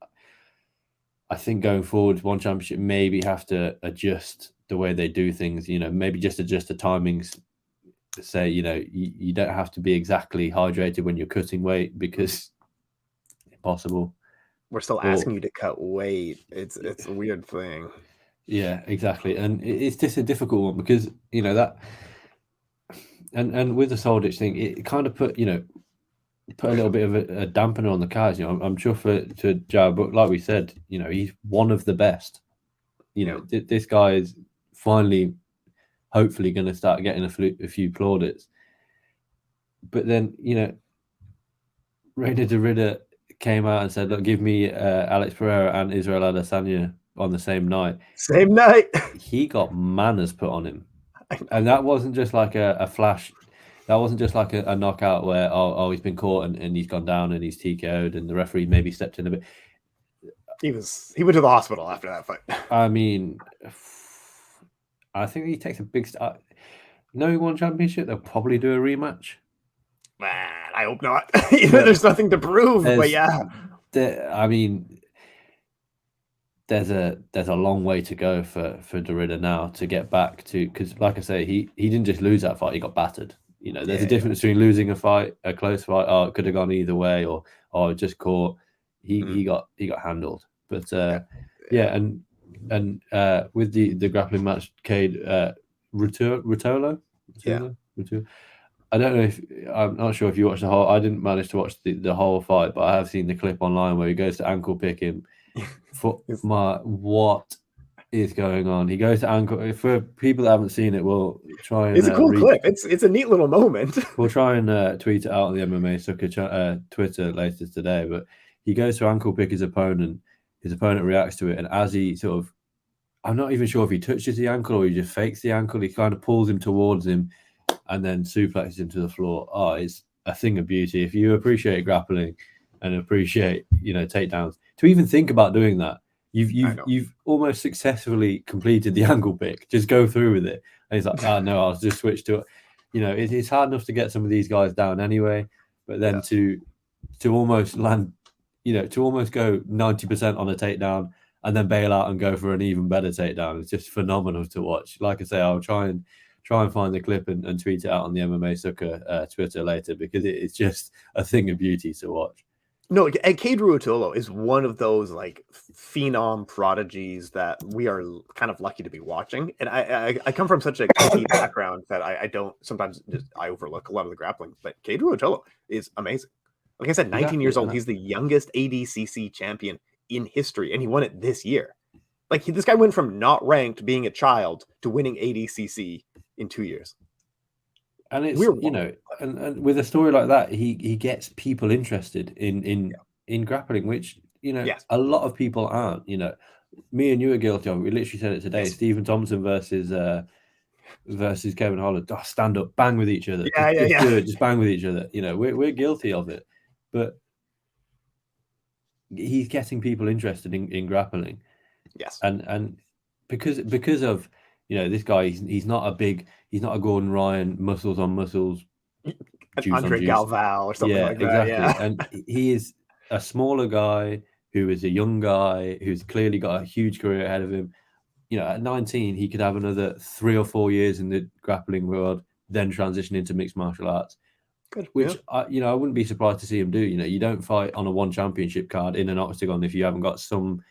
S2: I think going forward, one championship maybe have to adjust the way they do things. Maybe just adjust the timings. Say, you don't have to be exactly hydrated when you're cutting weight because it's impossible.
S1: We're still asking you to cut weight. It's a weird thing.
S2: Yeah, exactly, and it's just a difficult one because that, and with the Soldic thing, it kind of put a little bit of a dampener on the cards. I'm sure to Jared, but like we said, he's one of the best. This guy is finally, hopefully, going to start getting a few plaudits. But then, Reina de Ridder came out and said, "Look, give me Alex Pereira and Israel Adesanya on the same night."
S1: Same night.
S2: He got manners put on him, and that wasn't just like a flash. That wasn't just like a knockout where he's been caught and he's gone down and he's TKO'd and the referee maybe stepped in a bit.
S1: He went to the hospital after that fight.
S2: I mean, I think he takes a big start. Knowing one championship, they'll probably do a rematch.
S1: Man, I hope not. There's nothing to prove, but yeah.
S2: I mean, there's a long way to go for de Ridder now to get back to, because like I say, he didn't just lose that fight, he got battered. There's a difference between losing a fight, a close fight, it could have gone either way, or just caught. He got handled. But and with the grappling match, Cade Ruotolo. I don't know I'm not sure if you watched the whole. I didn't manage to watch the whole fight, but I have seen the clip online where he goes to ankle pick him. What is going on? He goes to ankle. For people that haven't seen it, we'll try and.
S1: It's a cool clip. It's a neat little moment.
S2: We'll try and tweet it out on the MMA Sucka Twitter later today. But he goes to ankle pick his opponent. His opponent reacts to it, and as he sort of, I'm not even sure if he touches the ankle or he just fakes the ankle. He kind of pulls him towards him, and then suplexes him to the floor. It's a thing of beauty. If you appreciate grappling and appreciate takedowns, to even think about doing that, you've almost successfully completed the ankle pick. Just go through with it. And he's like, no, I'll just switch to it. It's hard enough to get some of these guys down anyway, but then to almost land, to almost go 90% on a takedown and then bail out and go for an even better takedown. It's just phenomenal to watch. Like I say, I'll try and find the clip and tweet it out on the MMA Sucka Twitter later, because it's just a thing of beauty to watch.
S1: No, Cade Ruotolo is one of those like phenom prodigies that we are kind of lucky to be watching. And I come from such a key background that I don't sometimes I overlook a lot of the grappling. But Cade Ruotolo is amazing. Like I said, 19 years old. He's the youngest ADCC champion in history, and he won it this year. Like this guy went from not ranked, being a child, to winning ADCC in 2 years.
S2: And it's and with a story like that, he gets people interested in grappling, which a lot of people aren't. Me and you are guilty of. We literally said it today. Yes. Stephen Thompson versus Kevin Holland. Stand up, bang with each other. Just bang with each other. We're guilty of it, but he's getting people interested in grappling.
S1: Yes,
S2: and because of this guy, he's not a Gordon Ryan, muscles on muscles,
S1: Andre Galvao or something like that.
S2: Exactly.
S1: Yeah,
S2: and he is a smaller guy who is a young guy who's clearly got a huge career ahead of him. At 19, he could have another 3 or 4 years in the grappling world, then transition into mixed martial arts.
S1: Good.
S2: Which I wouldn't be surprised to see him do. You don't fight on a one championship card in an octagon if you haven't got some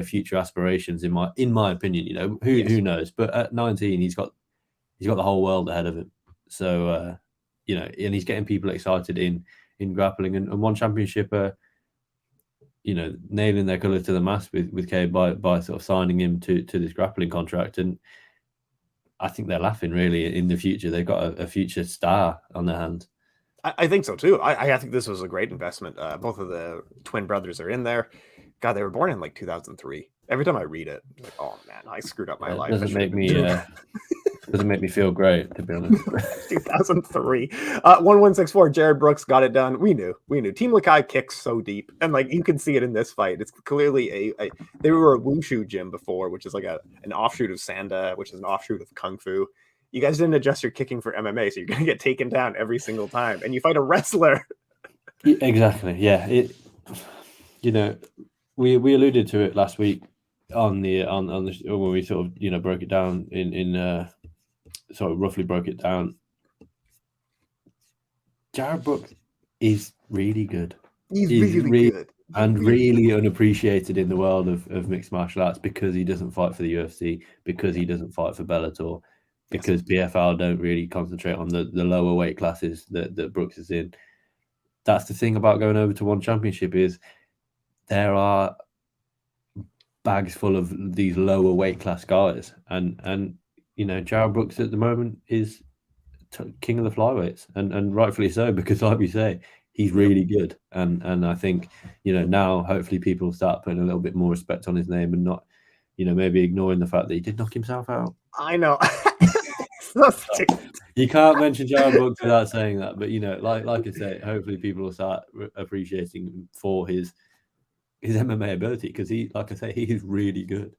S2: future aspirations. In my opinion, who knows? But at 19, he's got the whole world ahead of him. So and he's getting people excited in grappling, and one championship, nailing their colour to the mast with Cade by sort of signing him to this grappling contract. And I think they're laughing really in the future. They've got a future star on their hands.
S1: I think so too. I think this was a great investment. Both of the twin brothers are in there. God, they were born in like 2003. Every time I read it, I'm like, oh man, I screwed up my life.
S2: Doesn't make me Doesn't make me feel great, to be honest.
S1: 2003. 1164. Jared Brooks got it done. We knew. Team Lakai kicks so deep, and like you can see it in this fight. It's clearly they were a wushu gym before, which is like an offshoot of Sanda, which is an offshoot of Kung Fu. You guys didn't adjust your kicking for MMA, so you're gonna get taken down every single time, and you fight a wrestler.
S2: Exactly. Yeah. We alluded to it last week on the when we sort of broke it down in sort of roughly broke it down. Jared Brooks is really good.
S1: He's really good.
S2: And really unappreciated in the world of mixed martial arts because he doesn't fight for the UFC, because he doesn't fight for Bellator, because PFL don't really concentrate on the lower weight classes that Brooks is in. That's the thing about going over to one championship is there are bags full of these lower weight class guys, and Jared Brooks at the moment is king of the flyweights, and rightfully so, because like we say, he's really good, and I think now hopefully people will start putting a little bit more respect on his name and not maybe ignoring the fact that he did knock himself out.
S1: I know.
S2: You can't mention Jared Brooks without saying that, but like I say, hopefully people will start appreciating him for his MMA ability, because he, like I say, he is really good.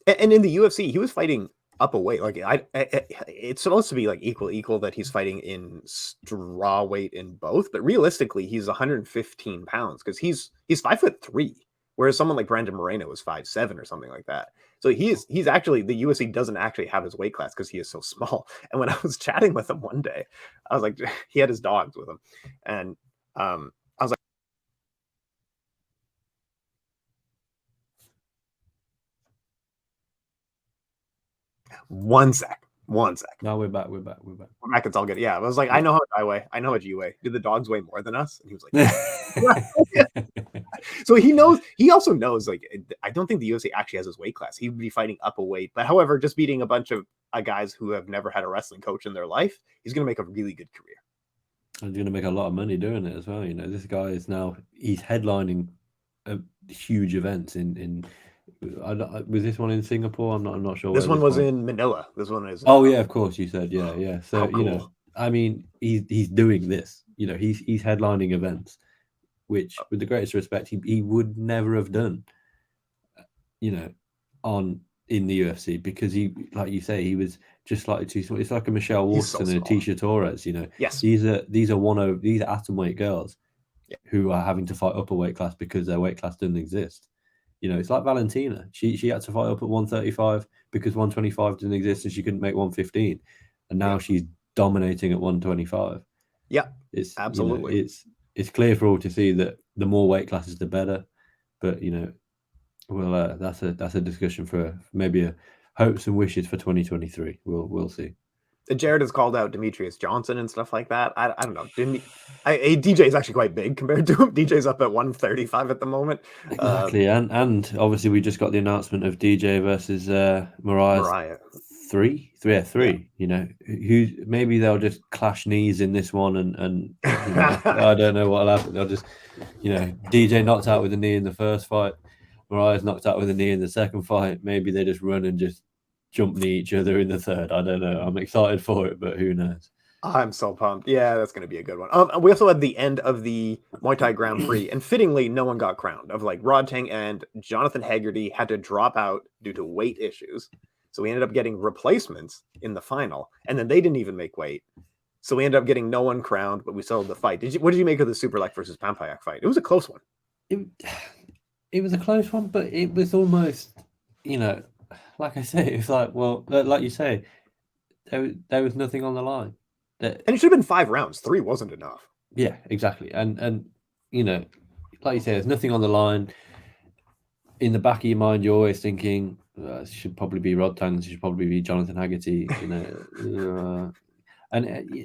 S1: And in the UFC, he was fighting up a weight. Like it's supposed to be like equal that he's fighting in straw weight in both, but realistically, he's 115 pounds because he's 5'3", whereas someone like Brandon Moreno was 5'7" or something like that. So he's actually, the UFC doesn't actually have his weight class because he is so small. And when I was chatting with him one day, I was like, he had his dogs with him, and I was like, One sec.
S2: No, we're back.
S1: We're back. It's all good. Yeah, I was like, I know how much I weigh. I know how much you weigh. Do the dogs weigh more than us? And he was like, so he knows. He also knows. Like, I don't think the UFC actually has his weight class. He would be fighting up a weight, but however, just beating a bunch of guys who have never had a wrestling coach in their life, he's going to make a really good career.
S2: He's going to make a lot of money doing it as well. This guy he's headlining huge events in. Was this one in Singapore? I'm not sure.
S1: This one was in Manila. This one is.
S2: Oh yeah, of course you said yeah. So cool. I mean, he's doing this. He's headlining events, which, with the greatest respect, he would never have done. In the UFC, because he, like you say, he was just slightly too small. It's like a Michelle Waterson and a Tisha Torres.
S1: Yes.
S2: These are atomweight girls who are having to fight upper weight class because their weight class doesn't exist. It's like Valentina. She had to fight up at 135 because 125 didn't exist and she couldn't make 115. And now she's dominating at 125.
S1: Yeah, it's absolutely.
S2: It's clear for all to see that the more weight classes, the better. But well, that's a discussion for maybe hopes and wishes for 2023. We'll see.
S1: Jared has called out Demetrius Johnson and stuff like that. I don't know. DJ is actually quite big compared to him. DJ's up at 135 at the moment.
S2: Exactly, and obviously we just got the announcement of DJ versus Mariah. Three. Who maybe they'll just clash knees in this one, and I don't know what'll happen. They'll just DJ knocked out with a knee in the first fight, Mariah's knocked out with a knee in the second fight. Maybe they just run and just jump knee each other in the third. I don't know. I'm excited for it, but who knows?
S1: I'm so pumped. Yeah, that's going to be a good one. We also had the end of the Muay Thai Grand Prix, and fittingly, no one got crowned. Rod Tang and Jonathan Haggerty had to drop out due to weight issues. So we ended up getting replacements in the final, and then they didn't even make weight. So we ended up getting no one crowned, but we still had the fight. What did you make of the Superlek versus Pampayak fight? It was a close one.
S2: It was a close one, but it was almost, like I say, it's like, well, like you say, there was nothing on the line.
S1: And it should have been 5 rounds. 3 wasn't enough.
S2: Yeah, exactly. And like you say, there's nothing on the line. In the back of your mind, you're always thinking, it should probably be Rod Tang, it should probably be Jonathan Haggerty. And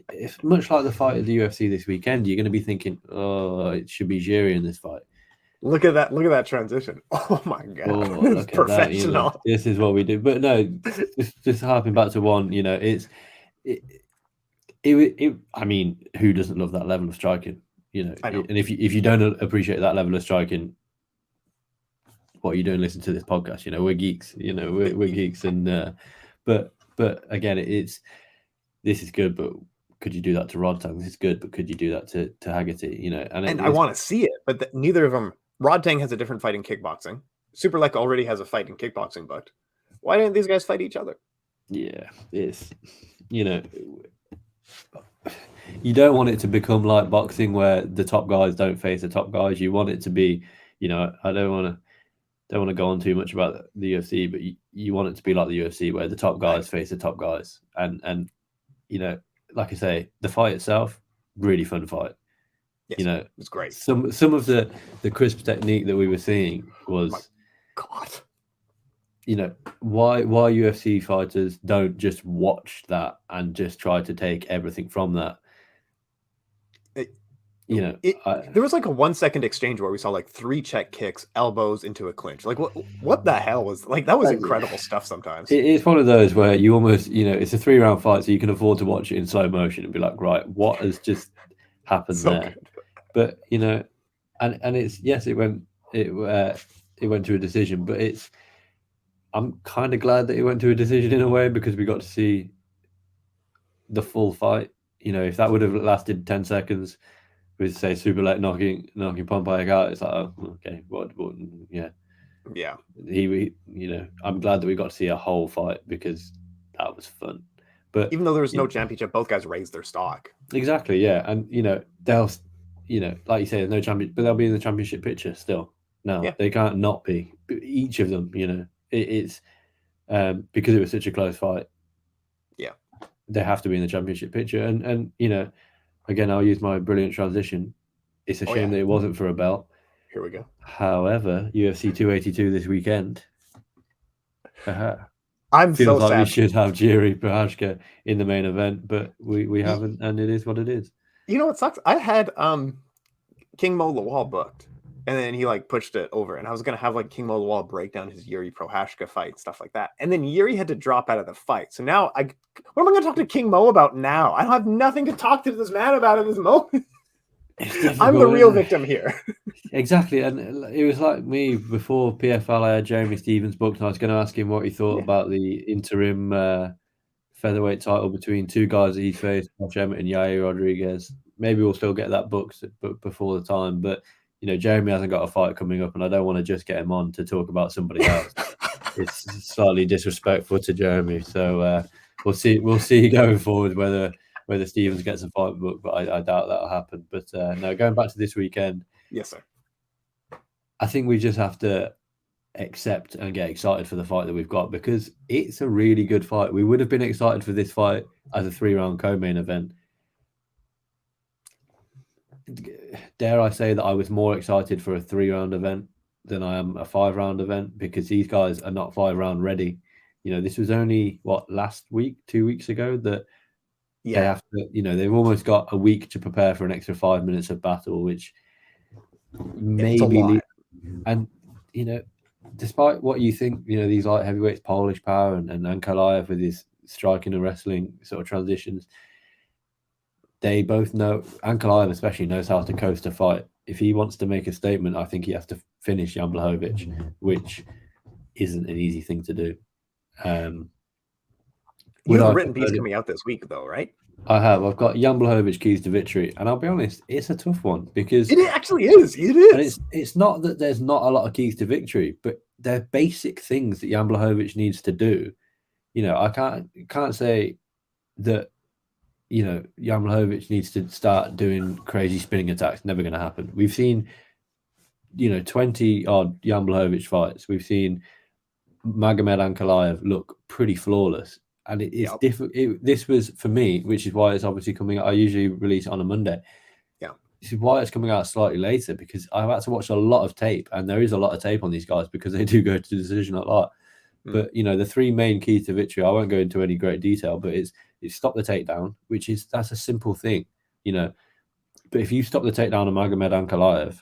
S2: it's much like the fight at the UFC this weekend. You're going to be thinking, oh, it should be Jiri in this fight.
S1: Look at that transition. Oh my god. Look professional.
S2: That, this is what we do. But no, just harping back to one, I mean, who doesn't love that level of striking? And if you don't appreciate that level of striking, what are you doing listening to this podcast? We're geeks, we're geeks. And but But again, this is good, but could you do that to Rodtang? This is good, but could you do that to Haggerty? You know,
S1: and I want to see it, but neither of them. Rodtang has a different fight in kickboxing. Superlek already has a fight in kickboxing booked. Why didn't these guys fight each other?
S2: Yeah, it's, you know, you don't want it to become like boxing where the top guys don't face the top guys. You want it to be, you know, I don't want to go on too much about the UFC, but you want it to be like the UFC where the top guys face the top guys, and you know, like I say, the fight itself, really fun fight.
S1: Yes,
S2: you know,
S1: it's great.
S2: Some of the crisp technique that we were seeing was,
S1: my God.
S2: You know, why UFC fighters don't just watch that and just try to take everything from that. You know,
S1: there was like a 1 second exchange where we saw like 3 check kicks, elbows into a clinch. Like what the hell was like that was incredible stuff sometimes.
S2: It's one of those where you almost, you know, it's a 3-round fight, so you can afford to watch it in slow motion and be like, right, what has just happened there? Good. But you know, and it's, yes, it went to a decision, but I'm kind of glad that it went to a decision in a way, because we got to see the full fight. You know, if that would have lasted 10 seconds with, say, Superlek knocking Pompey out, it's like, oh, okay, what yeah. He, you know, I'm glad that we got to see a whole fight because that was fun. But
S1: even though there was no championship, both guys raised their stock.
S2: Exactly, yeah, and you know, they'll, you know, like you say, there's no champion, but they'll be in the championship picture still. No, they can't not be. Each of them, you know. It's because it was such a close fight.
S1: Yeah,
S2: they have to be in the championship picture, and you know, again, I'll use my brilliant transition. It's a shame that it wasn't for a belt.
S1: Here we go.
S2: However, UFC 282 this weekend.
S1: I'm
S2: feels
S1: so
S2: like
S1: sad.
S2: We should have Jiri Prochazka in the main event, but we haven't, and it is what it is.
S1: You know what sucks? I had King Mo Lawal booked. And then he like pushed it over, and I was gonna have like King Mo Lawal break down his Jiri Prochazka fight, stuff like that. And then Jiri had to drop out of the fight. So now what am I gonna talk to King Mo about now? I don't have nothing to talk to this man about in this moment. I'm the real victim here.
S2: Exactly, and it was like me before PFL. I had Jeremy Stevens booked, and I was going to ask him what he thought about the interim featherweight title between 2 guys that he faced, Josh Emmett and Yair Rodriguez. Maybe we'll still get that booked before the time, but. You know, Jeremy hasn't got a fight coming up, and I don't want to just get him on to talk about somebody else. It's slightly disrespectful to Jeremy. So we'll see going forward whether Stevens gets a fight book, but I doubt that'll happen. But no, going back to this weekend.
S1: Yes, sir.
S2: I think we just have to accept and get excited for the fight that we've got, because it's a really good fight. We would have been excited for this fight as a 3-round co-main event. Dare I say that I was more excited for a 3-round event than I am a 5-round event, because these guys are not 5-round ready. You know, this was only last week, 2 weeks ago that they have to, you know, they've almost got a week to prepare for an extra 5 minutes of battle, which maybe, and you know, despite what you think, you know, these light heavyweights, Polish power and Ankalaev with his striking and wrestling sort of transitions. They both know, Ankalaev especially knows how to coast a fight. If he wants to make a statement, I think he has to finish Jan Błachowicz, which isn't an easy thing to do.
S1: You have a written piece coming out this week, though, right?
S2: I have. I've got Jan Błachowicz keys to victory, and I'll be honest, it's a tough one because
S1: it actually is. It is.
S2: And it's not that there's not a lot of keys to victory, but they're basic things that Jan Błachowicz needs to do. You know, I can't say that. You know, Jan Błachowicz needs to start doing crazy spinning attacks. Never going to happen. We've seen, you know, 20-odd Jan Błachowicz fights. We've seen Magomed Ankalaev look pretty flawless. And it's different. This was, for me, which is why it's obviously coming out. I usually release it on a Monday.
S1: Yeah.
S2: This is why it's coming out slightly later, because I've had to watch a lot of tape. And there is a lot of tape on these guys because they do go to decision a lot. But, you know, the 3 main keys to victory, I won't go into any great detail, but it's stop the takedown, that's a simple thing, you know. But if you stop the takedown of Magomed Ankalaev,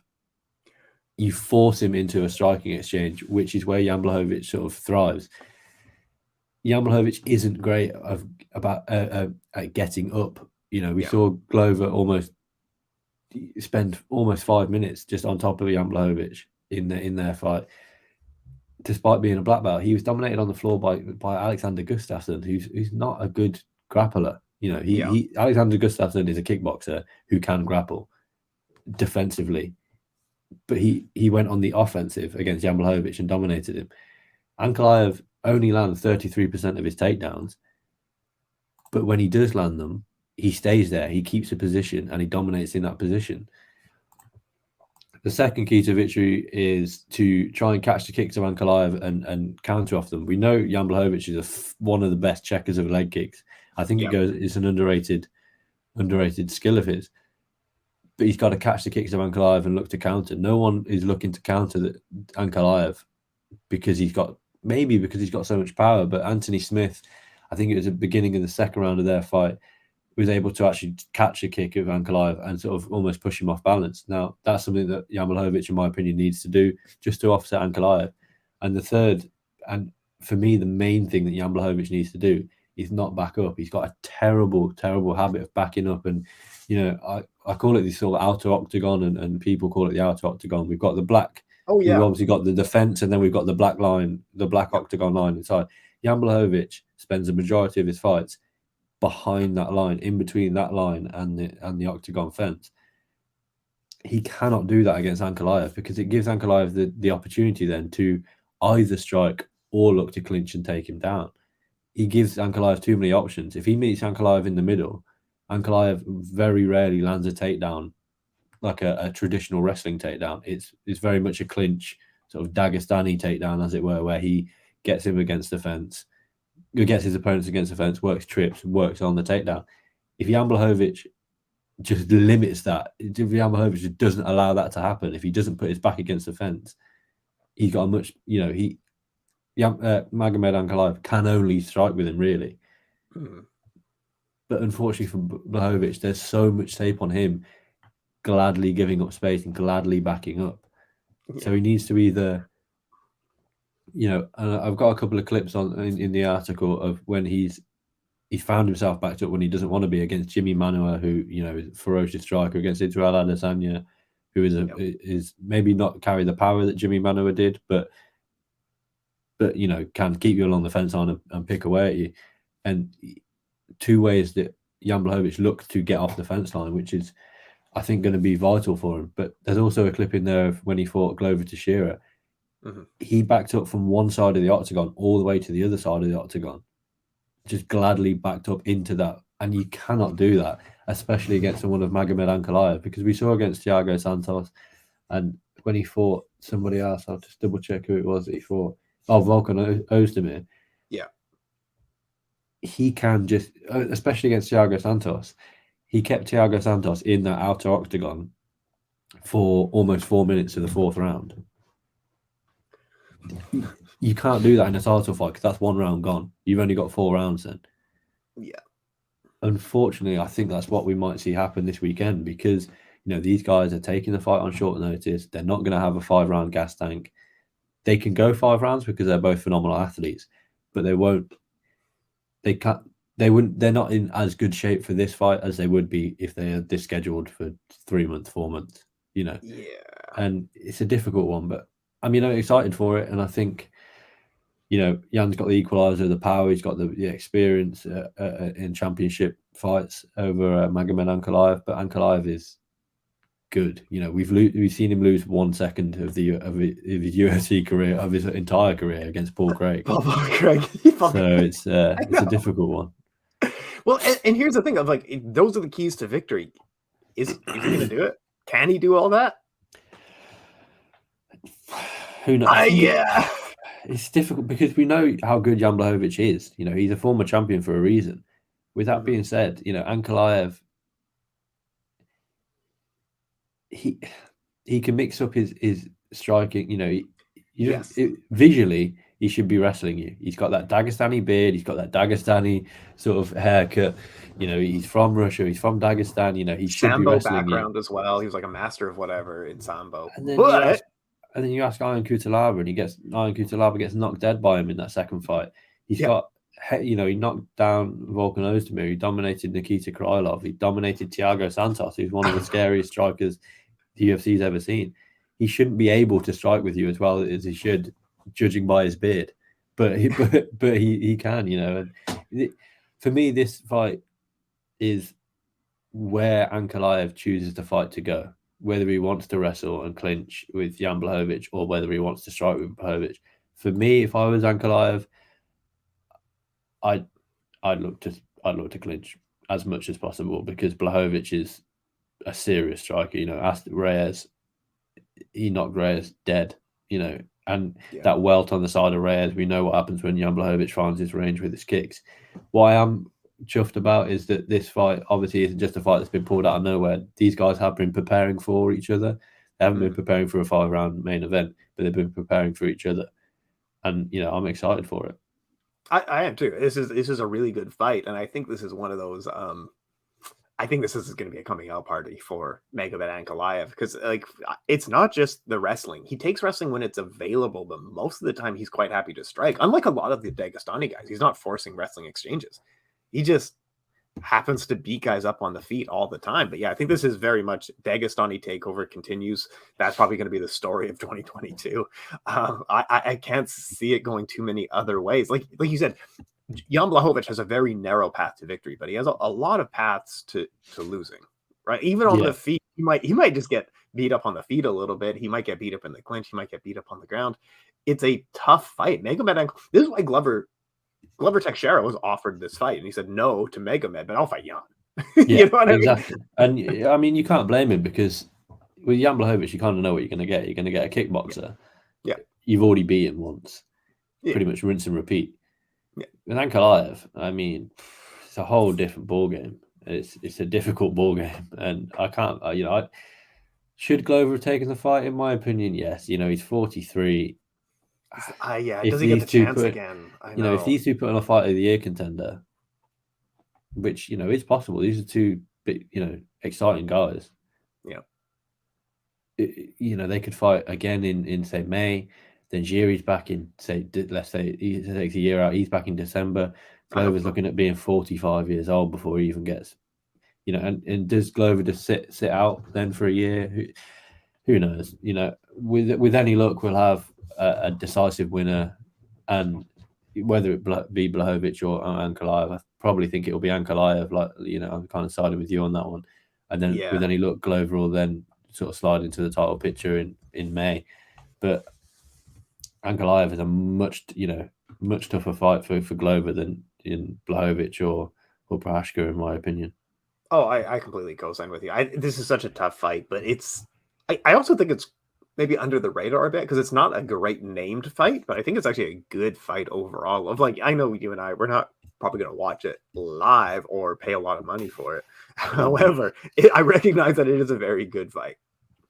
S2: you force him into a striking exchange, which is where Jan Błachowicz sort of thrives. Jan Błachowicz isn't great at getting up. You know, we saw Glover spend almost 5 minutes just on top of Jan Błachowicz in their fight. despite being a black belt, he was dominated on the floor by Alexander Gustafsson, who's not a good grappler. You know, he Alexander Gustafsson is a kickboxer who can grapple defensively, but he went on the offensive against Jan Błachowicz and dominated him. Ankalaev only lands 33% of his takedowns, but when he does land them, he stays there, he keeps a position, and he dominates in that position. The second key to victory is to try and catch the kicks of Ankalaev and counter off them. We know Jan Błachowicz is one of the best checkers of leg kicks. I think it's an underrated skill of his. But he's got to catch the kicks of Ankalaev and look to counter. No one is looking to counter Ankalaev because he's got so much power. But Anthony Smith, I think it was at the beginning of the second round of their fight, was able to actually catch a kick of Ankalaev and sort of almost push him off balance. Now, that's something that Jan Błachowicz, in my opinion, needs to do just to offset Ankalaev. And the third, and for me, the main thing that Jan Błachowicz needs to do is not back up. He's got a terrible, terrible habit of backing up. And, you know, I call it the sort of outer octagon, and people call it the outer octagon. We've got the black. Oh, yeah. We've obviously got the defense, and then we've got the black line, the black octagon line inside. Jan Błachowicz spends the majority of his fights behind that line, in between that line and the octagon fence. He cannot do that against Ankalaev because it gives Ankalaev the opportunity then to either strike or look to clinch and take him down. He gives Ankalaev too many options. If he meets Ankalaev in the middle, Ankalaev very rarely lands a takedown like a traditional wrestling takedown. It's very much a clinch, sort of Dagestani takedown, as it were, where he gets him against the fence, gets his opponents against the fence, works trips, works on the takedown. If Jan Błachowicz just limits that, if Jan Błachowicz just doesn't allow that to happen, if he doesn't put his back against the fence, he's got a much, you know, Magomed Ankalaev can only strike with him, really. But unfortunately for Błachowicz, there's so much tape on him gladly giving up space and gladly backing up. Yeah. So he needs to either, you know, and I've got a couple of clips in the article of when he's found himself backed up when he doesn't want to be, against Jimmy Manuwa, who, you know, is a ferocious striker, against Israel Adesanya, who is maybe not carry the power that Jimmy Manuwa did, but you know, can keep you along the fence line and pick away at you. And two ways that Jan Błachowicz looked to get off the fence line, which is, I think, going to be vital for him. But there's also a clip in there of when he fought Glover Teixeira. He backed up from one side of the octagon all the way to the other side of the octagon, just gladly backed up into that. And you cannot do that, especially against someone of Magomed Ankalaev, because we saw against Thiago Santos, and when he fought somebody else, I'll just double check who it was that he fought. Oh, Volkan Ozdemir. Yeah. He can just, especially against Thiago Santos, he kept Thiago Santos in that outer octagon for almost 4 minutes of the fourth round. You can't do that in a title fight because that's one round gone. You've only got 4 rounds then. Yeah. Unfortunately, I think that's what we might see happen this weekend, because, you know, these guys are taking the fight on short notice. They're not going to have a 5-round gas tank. They can go 5 rounds because they're both phenomenal athletes, but they won't. They can't. They wouldn't. They're not in as good shape for this fight as they would be if they are scheduled for 3 months, 4 months. You know. Yeah. And it's a difficult one, but I mean, I'm excited for it, and I think, you know, Jan's got the equalizer, the power. He's got the experience in championship fights over Magomed Ankalaev, but Ankalaev is good. You know, we've seen him lose 1 second of his UFC career, of his entire career, against Paul Craig.
S1: Paul Craig.
S2: So it's a difficult one.
S1: Well, and here's the thing of, like, those are the keys to victory. Is he going to do it? Can he do all that?
S2: Who knows? Yeah. It's difficult because we know how good Jan Błachowicz is. You know, he's a former champion for a reason. With that being said, you know, Ankalaev, he can mix up his striking. You know, visually he should be wrestling you. He's got that Dagestani beard. He's got that Dagestani sort of haircut. You know, he's from Russia. He's from Dagestan. You know, he should be wrestling
S1: background
S2: you
S1: as well. He was like a master of whatever in Sambo.
S2: And then you ask Ion Cutelaba, and Ion Cutelaba gets knocked dead by him in that second fight. He's got, you know, he knocked down Volkan Ozdemir. He dominated Nikita Krylov. He dominated Thiago Santos, who's one of the scariest strikers the UFC's ever seen. He shouldn't be able to strike with you as well as he should judging by his beard, but he can, you know. And for me, this fight is where Ankalaev chooses the fight to go, whether he wants to wrestle and clinch with Jan Błachowicz or whether he wants to strike with Błachowicz. For me, if I was Ankalaev, I'd look to clinch as much as possible, because Błachowicz is a serious striker. You know, ask Reyes, he knocked Reyes dead, you know, and that welt on the side of Reyes, we know what happens when Jan Błachowicz finds his range with his kicks. What I am chuffed about is that this fight obviously isn't just a fight that's been pulled out of nowhere. These guys have been preparing for each other. They haven't been preparing for a 5-round main event, but they've been preparing for each other. And, you know, I'm excited for it.
S1: I am too. This is a really good fight, and I think this is one of those. I think this is going to be a coming out party for Magomed Ankalaev, because like it's not just the wrestling. He takes wrestling when it's available, but most of the time he's quite happy to strike. Unlike a lot of the Dagestani guys, he's not forcing wrestling exchanges. He just happens to beat guys up on the feet all the time. But yeah, I think this is very much Dagestani takeover continues. That's probably going to be the story of 2022. I can't see it going too many other ways. Like you said, Jan Błachowicz has a very narrow path to victory, but he has a lot of paths to losing, right? Even on the feet, he might just get beat up on the feet a little bit. He might get beat up in the clinch. He might get beat up on the ground. It's a tough fight. Magomed, this is why Glover Teixeira was offered this fight, and he said no to Magomed, but I'll fight Jan.
S2: You know what exactly. I mean? And I mean, you can't blame him, because with Jan Błachowicz, you kind of know what you're going to get. You're going to get a kickboxer.
S1: Yeah.
S2: You've already beat him once. Yeah. Pretty much rinse and repeat. Yeah. With Ankalaev, I mean, it's a whole different ball game. It's a difficult ball game, and I can't. You know, should Glover have taken the fight? In my opinion, yes. You know, he's 43.
S1: Does he get the chance again?
S2: You know, if these two put on a fight of the year contender, which, you know, is possible. These are two big, you know, exciting guys.
S1: Yeah.
S2: You know, they could fight again in say May. Then Jiri's back in, say, let's say he takes a year out. He's back in December. Glover's looking at being 45 years old before he even gets, you know, and does Glover just sit out then for a year? Who knows? You know, with any luck, we'll have a decisive winner, and whether it be Błachowicz or Ankalaev, I probably think it will be Ankalaev. Like, you know, I'm kind of siding with you on that one. And then with any luck, Glover will then sort of slide into the title picture in May. But Ankalaev is a much tougher fight for Glover than in Błachowicz or Prochazka, in my opinion.
S1: Oh, I completely co-sign with you. This is such a tough fight, but I also think it's maybe under the radar a bit, because it's not a great named fight, but I think it's actually a good fight overall. Of like, I know you and I, we're not probably going to watch it live or pay a lot of money for it. However, I recognize that it is a very good fight.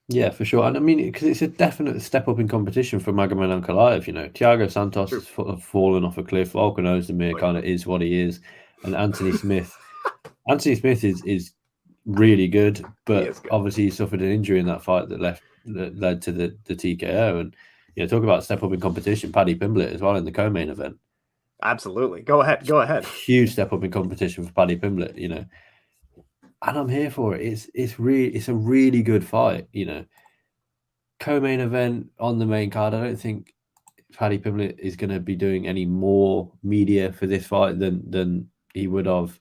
S2: Yeah, for sure. And I mean, because it's a definite step up in competition for Magomed Ankalaev. You know, Thiago Santos has fallen off a cliff. Volkan Ozdemir kind of is what he is. And Anthony Smith. Anthony Smith is really good, but obviously he suffered an injury in that fight that led to the TKO. And, you know, talk about step up in competition. Paddy Pimblett as well in the co-main event.
S1: Absolutely. Go ahead.
S2: Huge step up in competition for Paddy Pimblett, you know. And I'm here for it. It's a really good fight, you know. Co-main event on the main card. I don't think Paddy Pimblett is going to be doing any more media for this fight than he would have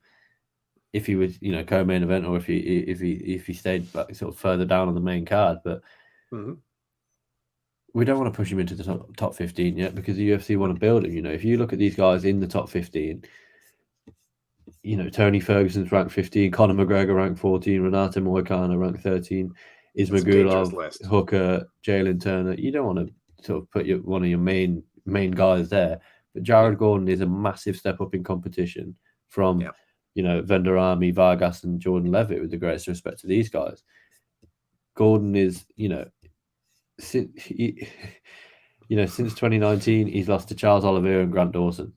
S2: if he was, you know, co-main event, or if he stayed back, sort of further down on the main card. But we don't want to push him into the top 15 yet, because the UFC want to build him. You know, if you look at these guys in the top 15. You know, Tony Ferguson's ranked 15, Conor McGregor ranked 14, Renato Moicano ranked 13, Ismagulov, Hooker, Jalen Turner. You don't want to sort of put one of your main guys there. But Jared Gordon is a massive step up in competition from, you know, Venderami, Vargas, and Jordan Levitt, with the greatest respect to these guys. Gordon is, you know, since 2019, he's lost to Charles Oliveira and Grant Dawson.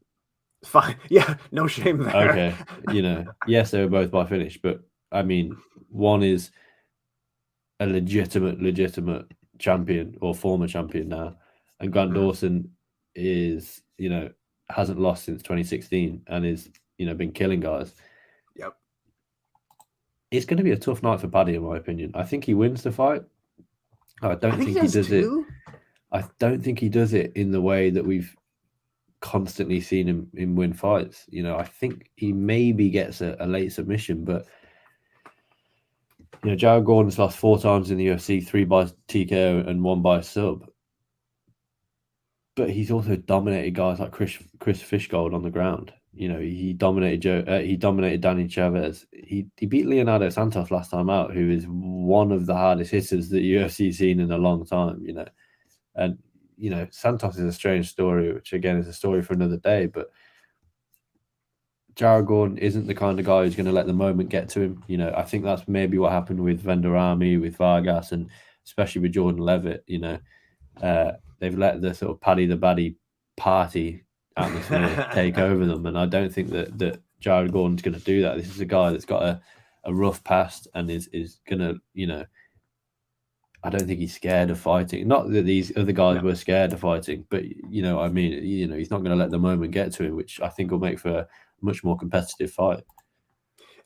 S1: Fine. Yeah, no shame there.
S2: Okay. You know, yes, they were both by finish, but I mean, one is a legitimate champion or former champion now, and Grant Dawson is, you know, hasn't lost since 2016 and is, you know, been killing guys.
S1: Yep.
S2: It's going to be a tough night for Paddy, in my opinion. I think he wins the fight. I don't think he does it. I don't think he does it in the way that we've constantly seen him win fights. I think he maybe gets a late submission, but Jared Gordon's lost 4 times in the UFC, 3 by TKO and 1 by sub. But he's also dominated guys like Chris Fishgold on the ground. He dominated Danny Chavez. He beat Leonardo Santos last time out, who is one of the hardest hitters that UFC's seen in a long time. And Santos is a strange story, which again is a story for another day. But Jared Gordon isn't the kind of guy who's going to let the moment get to him. I think that's maybe what happened with Venderami, with Vargas, and especially with Jordan Levitt. They've let the sort of Paddy the Baddie party atmosphere take over them, and I don't think that Jared Gordon's going to do that. This is a guy that's got a rough past and is going to, I don't think he's scared of fighting. Not that these other guys were scared of fighting, but he's not going to let the moment get to him, which I think will make for a much more competitive fight.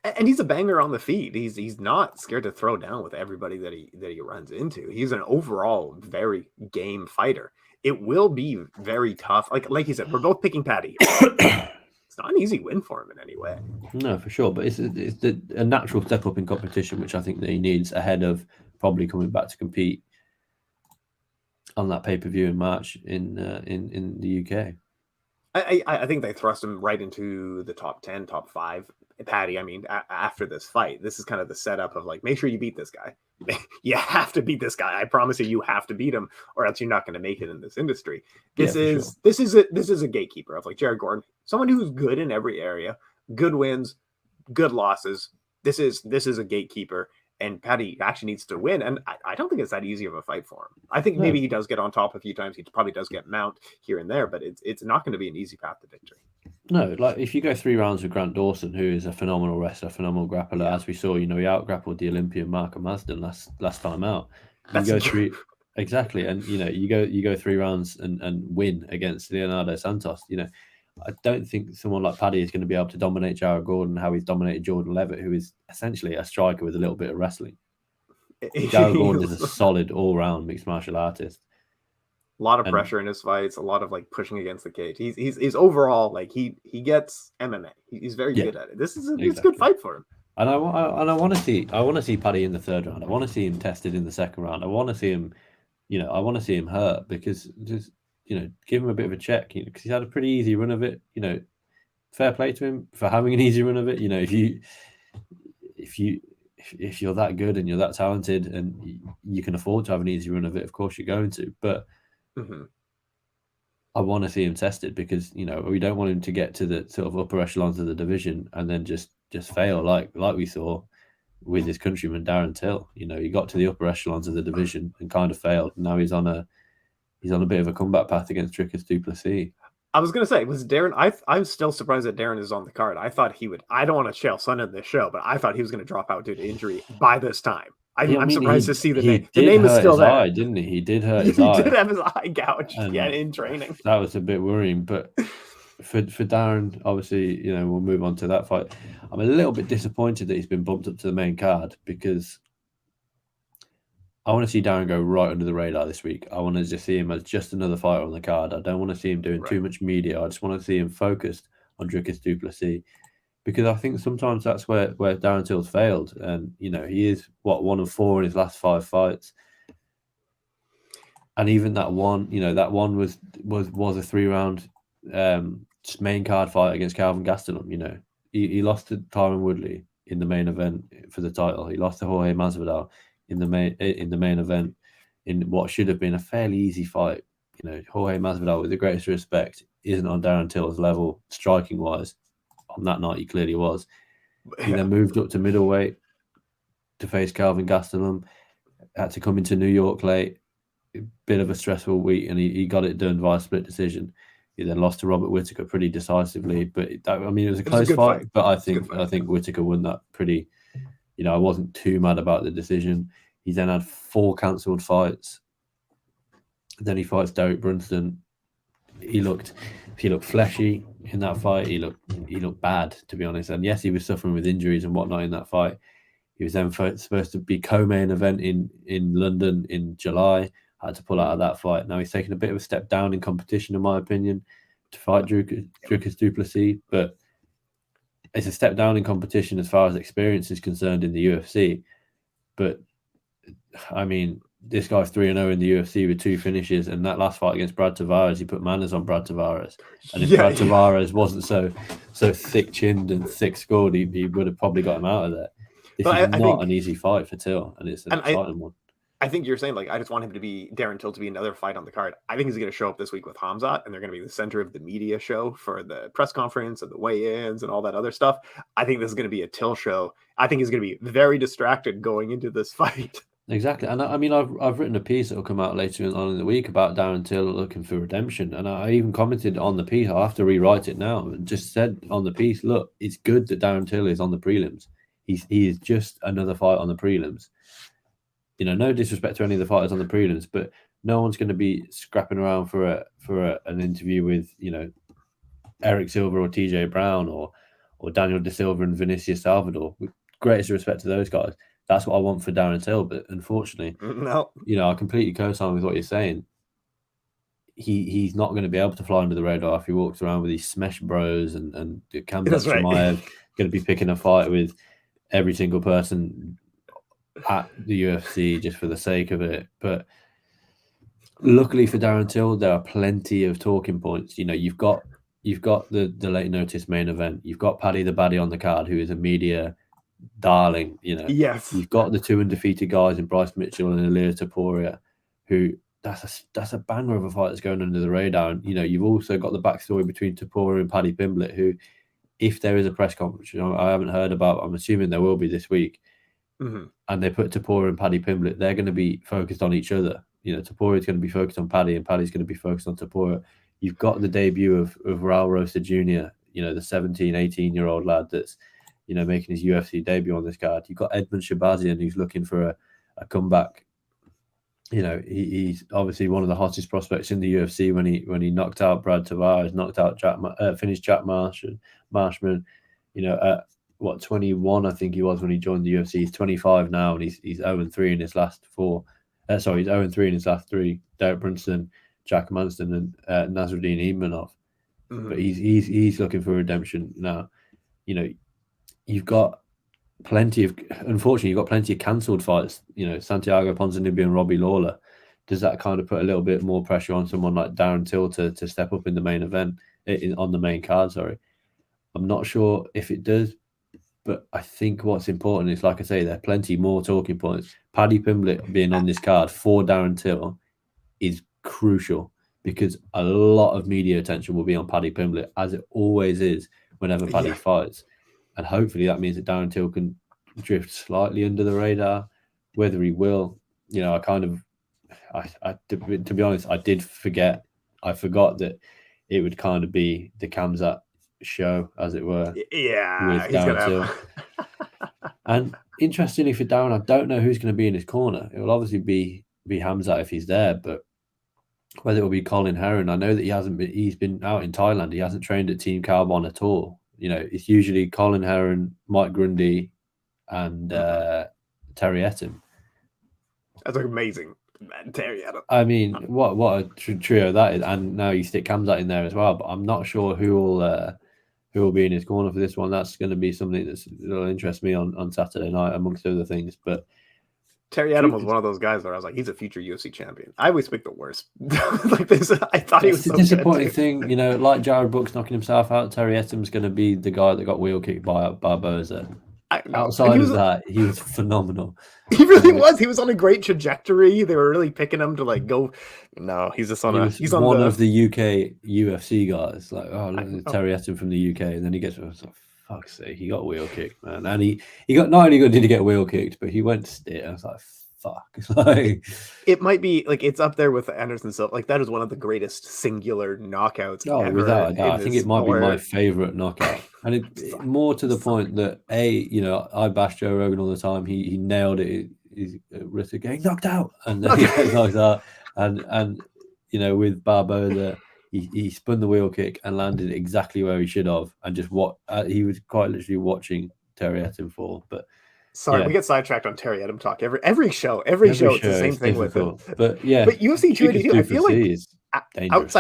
S1: And he's a banger on the feet. He's not scared to throw down with everybody that he runs into. He's an overall very game fighter. It will be very tough. Like you said, we're both picking Paddy. It's not an easy win for him in any way.
S2: No, for sure. But it's a natural step up in competition, which I think that he needs ahead of probably coming back to compete on that pay-per-view in March in the UK.
S1: I think they thrust him right into the top 10, top 5. Paddy, after this fight, this is kind of the setup of like, make sure you beat this guy. You have to beat this guy. I promise you have to beat him, or else you're not going to make it in this industry. This is a gatekeeper of like Jared Gordon, someone who's good in every area, good wins, good losses. This is a gatekeeper, and Paddy actually needs to win. And I don't think it's that easy of a fight for him. I think maybe he does get on top a few times. He probably does get mount here and there, but it's not going to be an easy path to victory.
S2: No, like if you go 3 rounds with Grant Dawson, who is a phenomenal wrestler, phenomenal grappler, as we saw, he out-grappled the Olympian Marco Mazden last time out. You go 3 exactly, and you go 3 rounds and win against Leonardo Santos. I don't think someone like Paddy is going to be able to dominate Jared Gordon how he's dominated Jordan Levitt, who is essentially a striker with a little bit of wrestling. Jared Gordon is a solid all-round mixed martial artist.
S1: A lot of pressure in his fights, a lot of like pushing against the cage. He's overall like he gets MMA. He's very good at it. This is it's a good fight for him.
S2: And I want to see Paddy in the 3rd round. I want to see him tested in the 2nd round. I want to see him, I want to see him hurt, because just give him a bit of a check, because he's had a pretty easy run of it. Fair play to him for having an easy run of it. If you're that good and you're that talented and you can afford to have an easy run of it, of course you're going to. But I want to see him tested, because we don't want him to get to the sort of upper echelons of the division and then just fail like we saw with his countryman Darren Till. He got to the upper echelons of the division and kind of failed. Now he's on a bit of a comeback path against Dricus du Plessis.
S1: I was going to say, was Darren... I'm still surprised that Darren is on the card. I thought he would... I don't want to shell Sun in this show, but I thought he was going to drop out due to injury by this time. I'm surprised to see the name. The name is still there.
S2: Eye, didn't he? He did hurt his
S1: he
S2: eye.
S1: He did have his eye gouged in training.
S2: That was a bit worrying. But for Darren, obviously, we'll move on to that fight. I'm a little bit disappointed that he's been bumped up to the main card, because I want to see Darren go right under the radar this week. I want to just see him as just another fighter on the card. I don't want to see him doing too much media. I just want to see him focused on Dricus du Plessis, because I think sometimes that's where Darren Till's failed. And, he is, 1 of 4 in his last 5 fights. And even that one, that one was a 3-round main card fight against Calvin Gastelum. He lost to Tyron Woodley in the main event for the title. He lost to Jorge Masvidal in the main event in what should have been a fairly easy fight. Jorge Masvidal, with the greatest respect, isn't on Darren Till's level striking wise. On that night, he clearly was. He then moved up to middleweight to face Calvin Gastelum. Had to come into New York late. A bit of a stressful week, and he got it done via split decision. He then lost to Robert Whittaker pretty decisively. But it was a close fight. But I think Whittaker won that pretty. I wasn't too mad about the decision. He then had 4 cancelled fights. Then he fights Derek Brunson. He looked fleshy in that fight. He looked bad, to be honest. And yes, he was suffering with injuries and whatnot in that fight. He was then supposed to be co-main event in London in July. had to pull out of that fight. Now he's taken a bit of a step down in competition, in my opinion, to fight Dricus du Plessis, but it's a step down in competition as far as experience is concerned in the UFC. But I mean, this guy's 3-0 in the UFC with 2 finishes, and that last fight against Brad Tavares, he put manners on Brad Tavares. And if Brad Tavares wasn't so thick-chinned and thick-scored, he would have probably got him out of there. This is not an easy fight for Till, and it's an exciting one.
S1: I think you're saying, like, I just want him to be Darren Till to be another fight on the card. I think he's going to show up this week with Khamzat, and they're going to be the center of the media show for the press conference and the weigh-ins and all that other stuff. I think this is going to be a Till show. I think he's going to be very distracted going into this fight.
S2: Exactly. And I mean, I've written a piece that will come out later on in the week about Darren Till looking for redemption. And I even commented on the piece. I'll have to rewrite it now. And just said on the piece, look, it's good that Darren Till is on the prelims. He is just another fight on the prelims. You know, no disrespect to any of the fighters on the prelims, but no one's going to be scrapping around for an interview with, you know, Eric Silva or TJ Brown or Daniel De Silva and Vinicius Salvador. With greatest respect to those guys, that's what I want for Darren Till. But unfortunately,
S1: no,
S2: you know, I completely co-sign with what you're saying. He's not going to be able to fly under the radar if he walks around with these smash bros and Khamzat Chimaev going to be picking a fight with every single person at the UFC just for the sake of it. But luckily for Darren Till, there are plenty of talking points. You know, you've got the late notice main event. You've got Paddy the Baddy on the card, who is a media darling. You know,
S1: yes.
S2: You've got the 2 undefeated guys in Bryce Mitchell and Ilia Topuria, who that's a banger of a fight that's going under the radar. And you know, you've also got the backstory between Topuria and Paddy Pimblett, who, if there is a press conference, you know, I haven't heard about. I'm assuming there will be this week.
S1: Mm-hmm.
S2: And they put Topuria and Paddy Pimblett, they're going to be focused on each other. You know, Topuria is going to be focused on Paddy, and Paddy's going to be focused on Topuria. You've got the debut of Raul Rosa Jr., you know, the 17, 18-year-old lad that's, you know, making his UFC debut on this card. You've got Edmund Shabazian, who's looking for a comeback. You know, he's obviously one of the hottest prospects in the UFC when he knocked out Brad Tavares, finished Jack Marshman, you know, at 21, I think he was when he joined the UFC. He's 25 now, and he's 0-3 in his last 4. He's 0-3 in his last 3. Derek Brunson, Jack Manston, and Nasruddin Imanov. Mm-hmm. But he's looking for redemption now. You know, you've got plenty of cancelled fights. You know, Santiago Ponzinibbio and Robbie Lawler. Does that kind of put a little bit more pressure on someone like Darren Till to step up in the main event, on the main card? Sorry, I'm not sure if it does. But I think what's important is, like I say, there are plenty more talking points. Paddy Pimblett being on this card for Darren Till is crucial, because a lot of media attention will be on Paddy Pimblett, as it always is whenever Paddy fights. And hopefully that means that Darren Till can drift slightly under the radar. Whether he will, you know, to be honest, I forgot that it would kind of be the Khamzat show, as it were.
S1: Yeah,
S2: with Darren Till. And interestingly for Darren, I don't know who's going to be in his corner. It will obviously be Khamzat if he's there, but whether it will be Colin Heron, I know that he's been out in Thailand. He hasn't trained at Team Carbon at all. You know, it's usually Colin Heron, Mike Grundy, and Terry Etim.
S1: That's amazing. Man, Terry Etim.
S2: I mean, what a trio that is. And now you stick Khamzat in there as well, but I'm not sure who will be in his corner for this one. That's going to be something that'll interest me on Saturday night, amongst other things. But
S1: Terry Etim was one of those guys where I was like, he's a future UFC champion. I always pick the worst. Like this, I thought he was so
S2: disappointing
S1: good,
S2: thing, you know, like Jared Brooks knocking himself out. Terry Etim's going to be the guy that got wheel kicked by Barboza. Outside of that, he was phenomenal.
S1: He really was. He was on a great trajectory. They were really picking him to like go. No, he's just on he's on
S2: one of the UK UFC guys. Like, Terry Etim from the UK, and then he gets. Fuck's sake, he got wheel kicked, man. And he got, not only did he get wheel kicked, but he went to steer. I was like, fuck. Like,
S1: it might be like it's up there with Anderson Silva. Like that is one of the greatest singular knockouts.
S2: Oh, without a doubt. I think it might be my favorite knockout. And it more to the point that you know, I bash Joe Rogan all the time. He nailed it. He's risk of getting knocked out, and then he gets knocked out. And you know, with Barboza, he spun the wheel kick and landed exactly where he should have, and just he was quite literally watching Terry Etim fall. But
S1: Sorry,
S2: Yeah.
S1: we get sidetracked on Terry Adam talk every show. Every show, it's the same thing
S2: difficult.
S1: with it.
S2: But yeah,
S1: But UFC 282, I feel like
S2: is dangerous.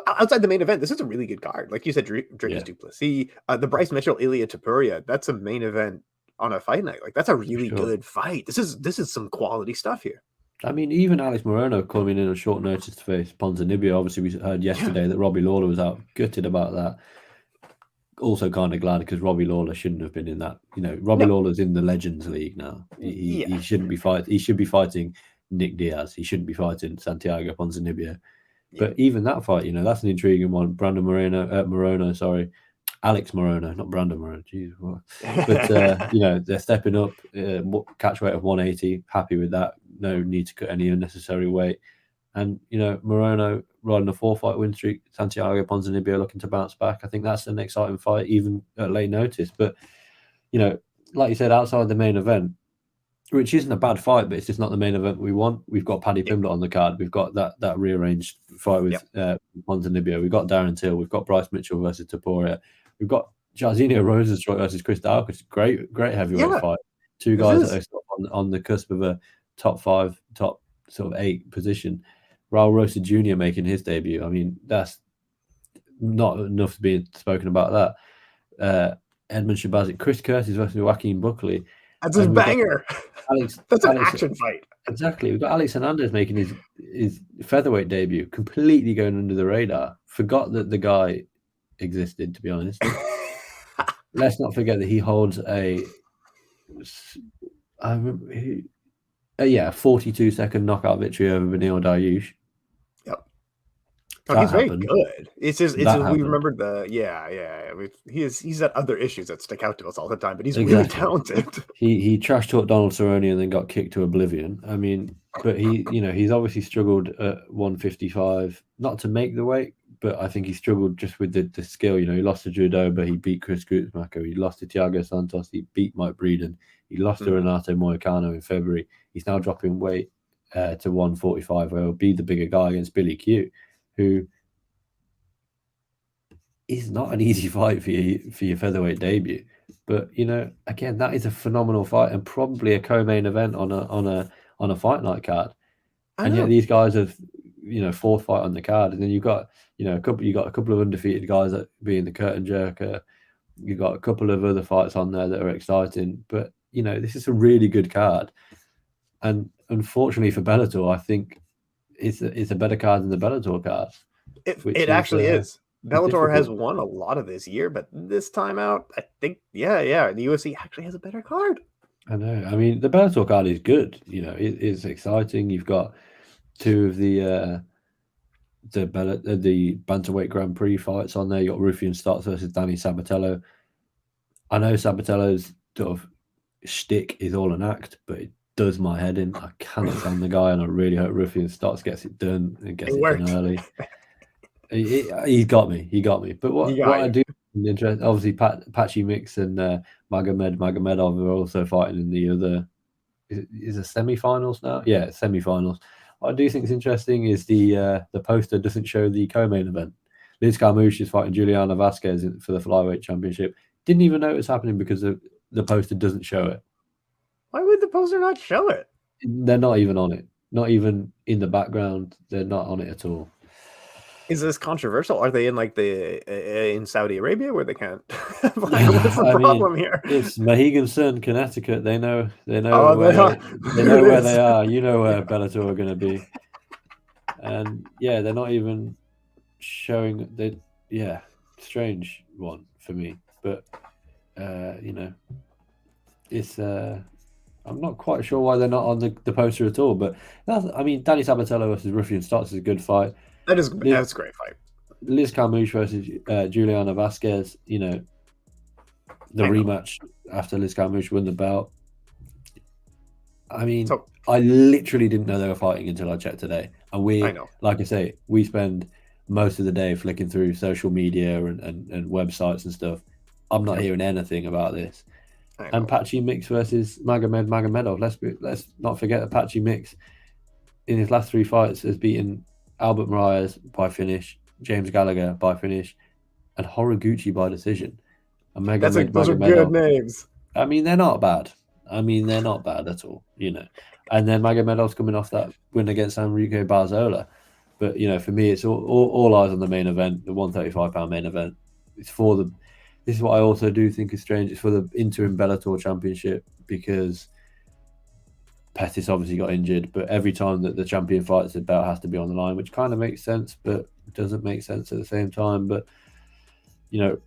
S1: outside the main event, this is a really good card. Like you said, Dricus Duplessis, the Bryce Mitchell, Ilya Tapuria. That's a main event on a fight night. Like that's a really good fight. This is some quality stuff here.
S2: I mean, even Alex Moreno coming in on short notice to face Ponzinibbio. Obviously, we heard yesterday that Robbie Lawler was out gutted about that. Also, kind of glad because Robbie Lawler shouldn't have been in that. You know, Robbie Lawler's in the Legends League now. He shouldn't be fighting. He should be fighting Nick Diaz. He shouldn't be fighting Santiago Ponzinibbio. But even that fight, you know, that's an intriguing one. Alex Moreno, not Brandon Moreno. Jeez, what? But you know, they're stepping up. Catch weight of 180. Happy with that. No need to cut any unnecessary weight. And you know, Moreno riding a 4-fight win streak. Santiago Ponzinibbio looking to bounce back. I think that's an exciting fight, even at late notice. But you know, like you said, outside the main event, which isn't a bad fight, but it's just not the main event we want. We've got Paddy Pimblett on the card. We've got that rearranged fight with Ponzinibbio. We've got Darren Till. We've got Bryce Mitchell versus Taporia. We've got Jairzinho Rozenstruik versus Chris Daukaus. Great heavyweight fight. Two guys that are on the cusp of a top 5, top sort of 8 position. Raul Rosa Jr. making his debut. I mean, that's not enough to be spoken about that. Edmund Shabazic, Chris Curtis versus Joaquin Buckley.
S1: That's a banger. That's an action fight.
S2: Exactly. We've got Alex Hernandez making his featherweight debut, completely going under the radar. Forgot that the guy existed, to be honest. Let's not forget that he holds a 42-second knockout victory over Beneil Dariush.
S1: Yep. He's very good. It's just we remembered he's had other issues that stick out to us all the time, but he's really talented.
S2: He trash talked Donald Cerrone and then got kicked to oblivion. I mean, but he's obviously struggled at 155, not to make the weight, but I think he struggled just with the skill. You know, he lost to Judo, but he beat Chris Gutzmacher. He lost to Thiago Santos. He beat Mike Breeden. He lost to Renato Moicano in February. He's now dropping weight to 145, where he'll be the bigger guy against Billy Q, who is not an easy fight for your featherweight debut. But you know, again, that is a phenomenal fight and probably a co-main event on a fight night card. And yet these guys have, you know, 4th fight on the card, and then you've got a couple of undefeated guys that being the curtain jerker. You've got a couple of other fights on there that are exciting, but you know, this is a really good card. And unfortunately for Bellator, I think it's a better card than the Bellator card.
S1: It actually is. Bellator has won a lot of this year, but this time out, I think, the UFC actually has a better card.
S2: I know. I mean, the Bellator card is good. You know, it's exciting. You've got 2 of the bantamweight Grand Prix fights on there. You got Rufian Stotts versus Danny Sabatello. I know Sabatello's sort of shtick is all an act, but it does my head in. I cannot stand the guy, and I really hope Rufian Stotts gets it done and gets it done early. He got me. But what I do interest, obviously, Patchy Mix and Magomedov are also fighting in the other. Is it semi-finals now? Yeah, semi-finals. What I do think is interesting is the poster doesn't show the co-main event. Liz Carmouche is fighting Juliana Vasquez for the flyweight championship. Didn't even know it was happening because the poster doesn't show it.
S1: Why would the poster not show it?
S2: They're not even on it. Not even in the background. They're not on it at all.
S1: Is this controversial? Are they in in Saudi Arabia where they can't? What's the problem here?
S2: It's Mohegan Sun, Connecticut. They know where they are. You know where Bellator are going to be. And yeah, they're not even showing. Strange one for me. But you know, it's. I'm not quite sure why they're not on the poster at all. But Danny Sabatello versus Rufian Stotts is a good fight.
S1: That's a great fight.
S2: Liz Carmouche versus Juliana Vasquez, you know, the rematch after Liz Carmouche won the belt. I mean, I literally didn't know they were fighting until I checked today. And like I say, we spend most of the day flicking through social media and websites and stuff. I'm not hearing anything about this. And Patchy Mix versus Magomedov. Let's not forget that Patchy Mix in his last 3 fights has beaten Albert Moraes by finish, James Gallagher by finish, and Horiguchi by decision. And
S1: those are good names.
S2: I mean, they're not bad. I mean, they're not bad at all, you know. And then Magomedov's coming off that win against Enrique Barzola. But, you know, for me, it's all eyes on the main event, the 135-pound main event. It's for the... This is what I also do think is strange. It's for the interim Bellator championship because Pettis obviously got injured, but every time that the champion fights, the belt has to be on the line, which kind of makes sense, but doesn't make sense at the same time. But, you know,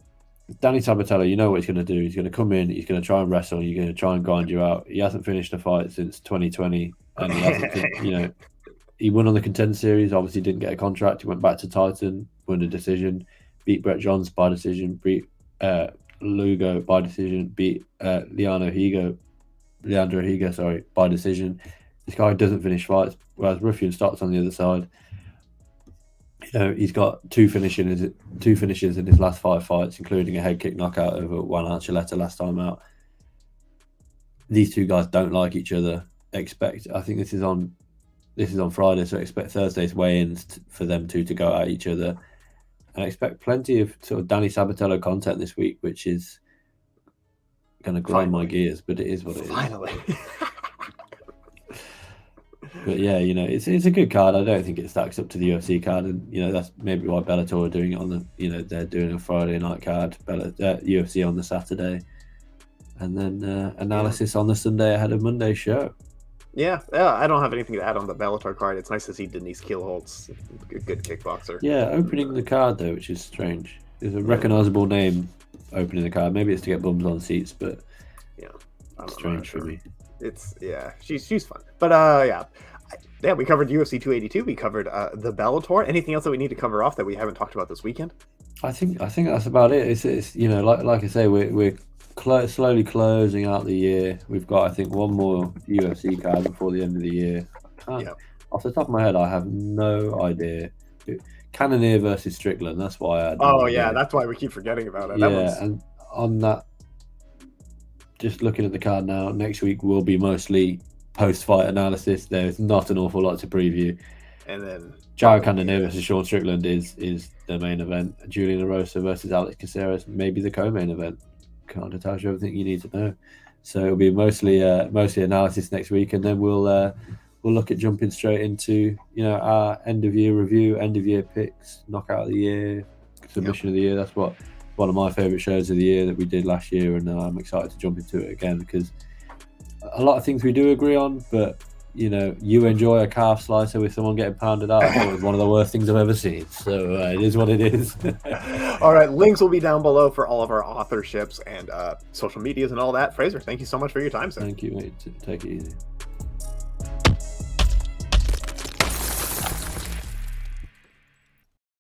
S2: Danny Sabatello, you know what he's going to do. He's going to come in, he's going to try and wrestle, you're going to try and grind you out. He hasn't finished a fight since 2020, and he hasn't, you know, he won on the Contender Series, obviously didn't get a contract. He went back to Titan, won a decision, beat Brett Johns by decision, beat Lugo by decision, beat Leandro Higo, by decision. This guy doesn't finish fights, whereas Ruffian starts on the other side. You know, he's got two finishes in his last 5 fights, including a head kick knockout over Juan Archuleta last time out. These two guys don't like each other. I think this is on Friday, so expect Thursday's weigh-ins for them two to go at each other. And I expect plenty of sort of Danny Sabatello content this week, which is going to grind my gears, but it is what it is.
S1: Finally.
S2: But yeah, you know, it's a good card. I don't think it stacks up to the UFC card, and you know that's maybe why Bellator are doing it on the, you know, they're doing a Friday night card, UFC on the Saturday, and then analysis on the Sunday ahead of Monday's show.
S1: Yeah, I don't have anything to add on the Bellator card. It's nice to see Denise Keelholtz, a good kickboxer.
S2: Yeah, opening the card though, which is strange. There's a recognizable name opening the card. Maybe it's to get bums on seats, but
S1: yeah,
S2: it's strange for me.
S1: It's she's fun, but yeah, we covered UFC 282. We covered the Bellator. Anything else that we need to cover off that we haven't talked about this weekend?
S2: I think that's about it. It's you know, like I say, we're slowly closing out the year. We've got, I think, one more UFC card before the end of the year. Off the top of my head, I have no idea. Cannonier versus Strickland. That's why
S1: that's why we keep forgetting about it.
S2: And on that, just looking at the card now, next week will be mostly post-fight analysis. There's not an awful lot to preview.
S1: And then
S2: Jared Cannonier versus Sean Strickland is the main event. Julian Erosa versus Alex Caceres, maybe the co-main event. Kind of tells you everything you need to know. So it'll be mostly analysis next week, and then we'll look at jumping straight into, you know, our end of year review, end of year picks, knockout of the year, submission of the year. That's one of my favorite shows of the year that we did last year, and I'm excited to jump into it again because a lot of things we do agree on, but you know, you enjoy a calf slicer with someone getting pounded out. It was one of the worst things I've ever seen. So it is what it is.
S1: All right, links will be down below for all of our authorships and social medias and all that. Frazer, thank you so much for your time, sir.
S2: Thank you, mate. Take it easy.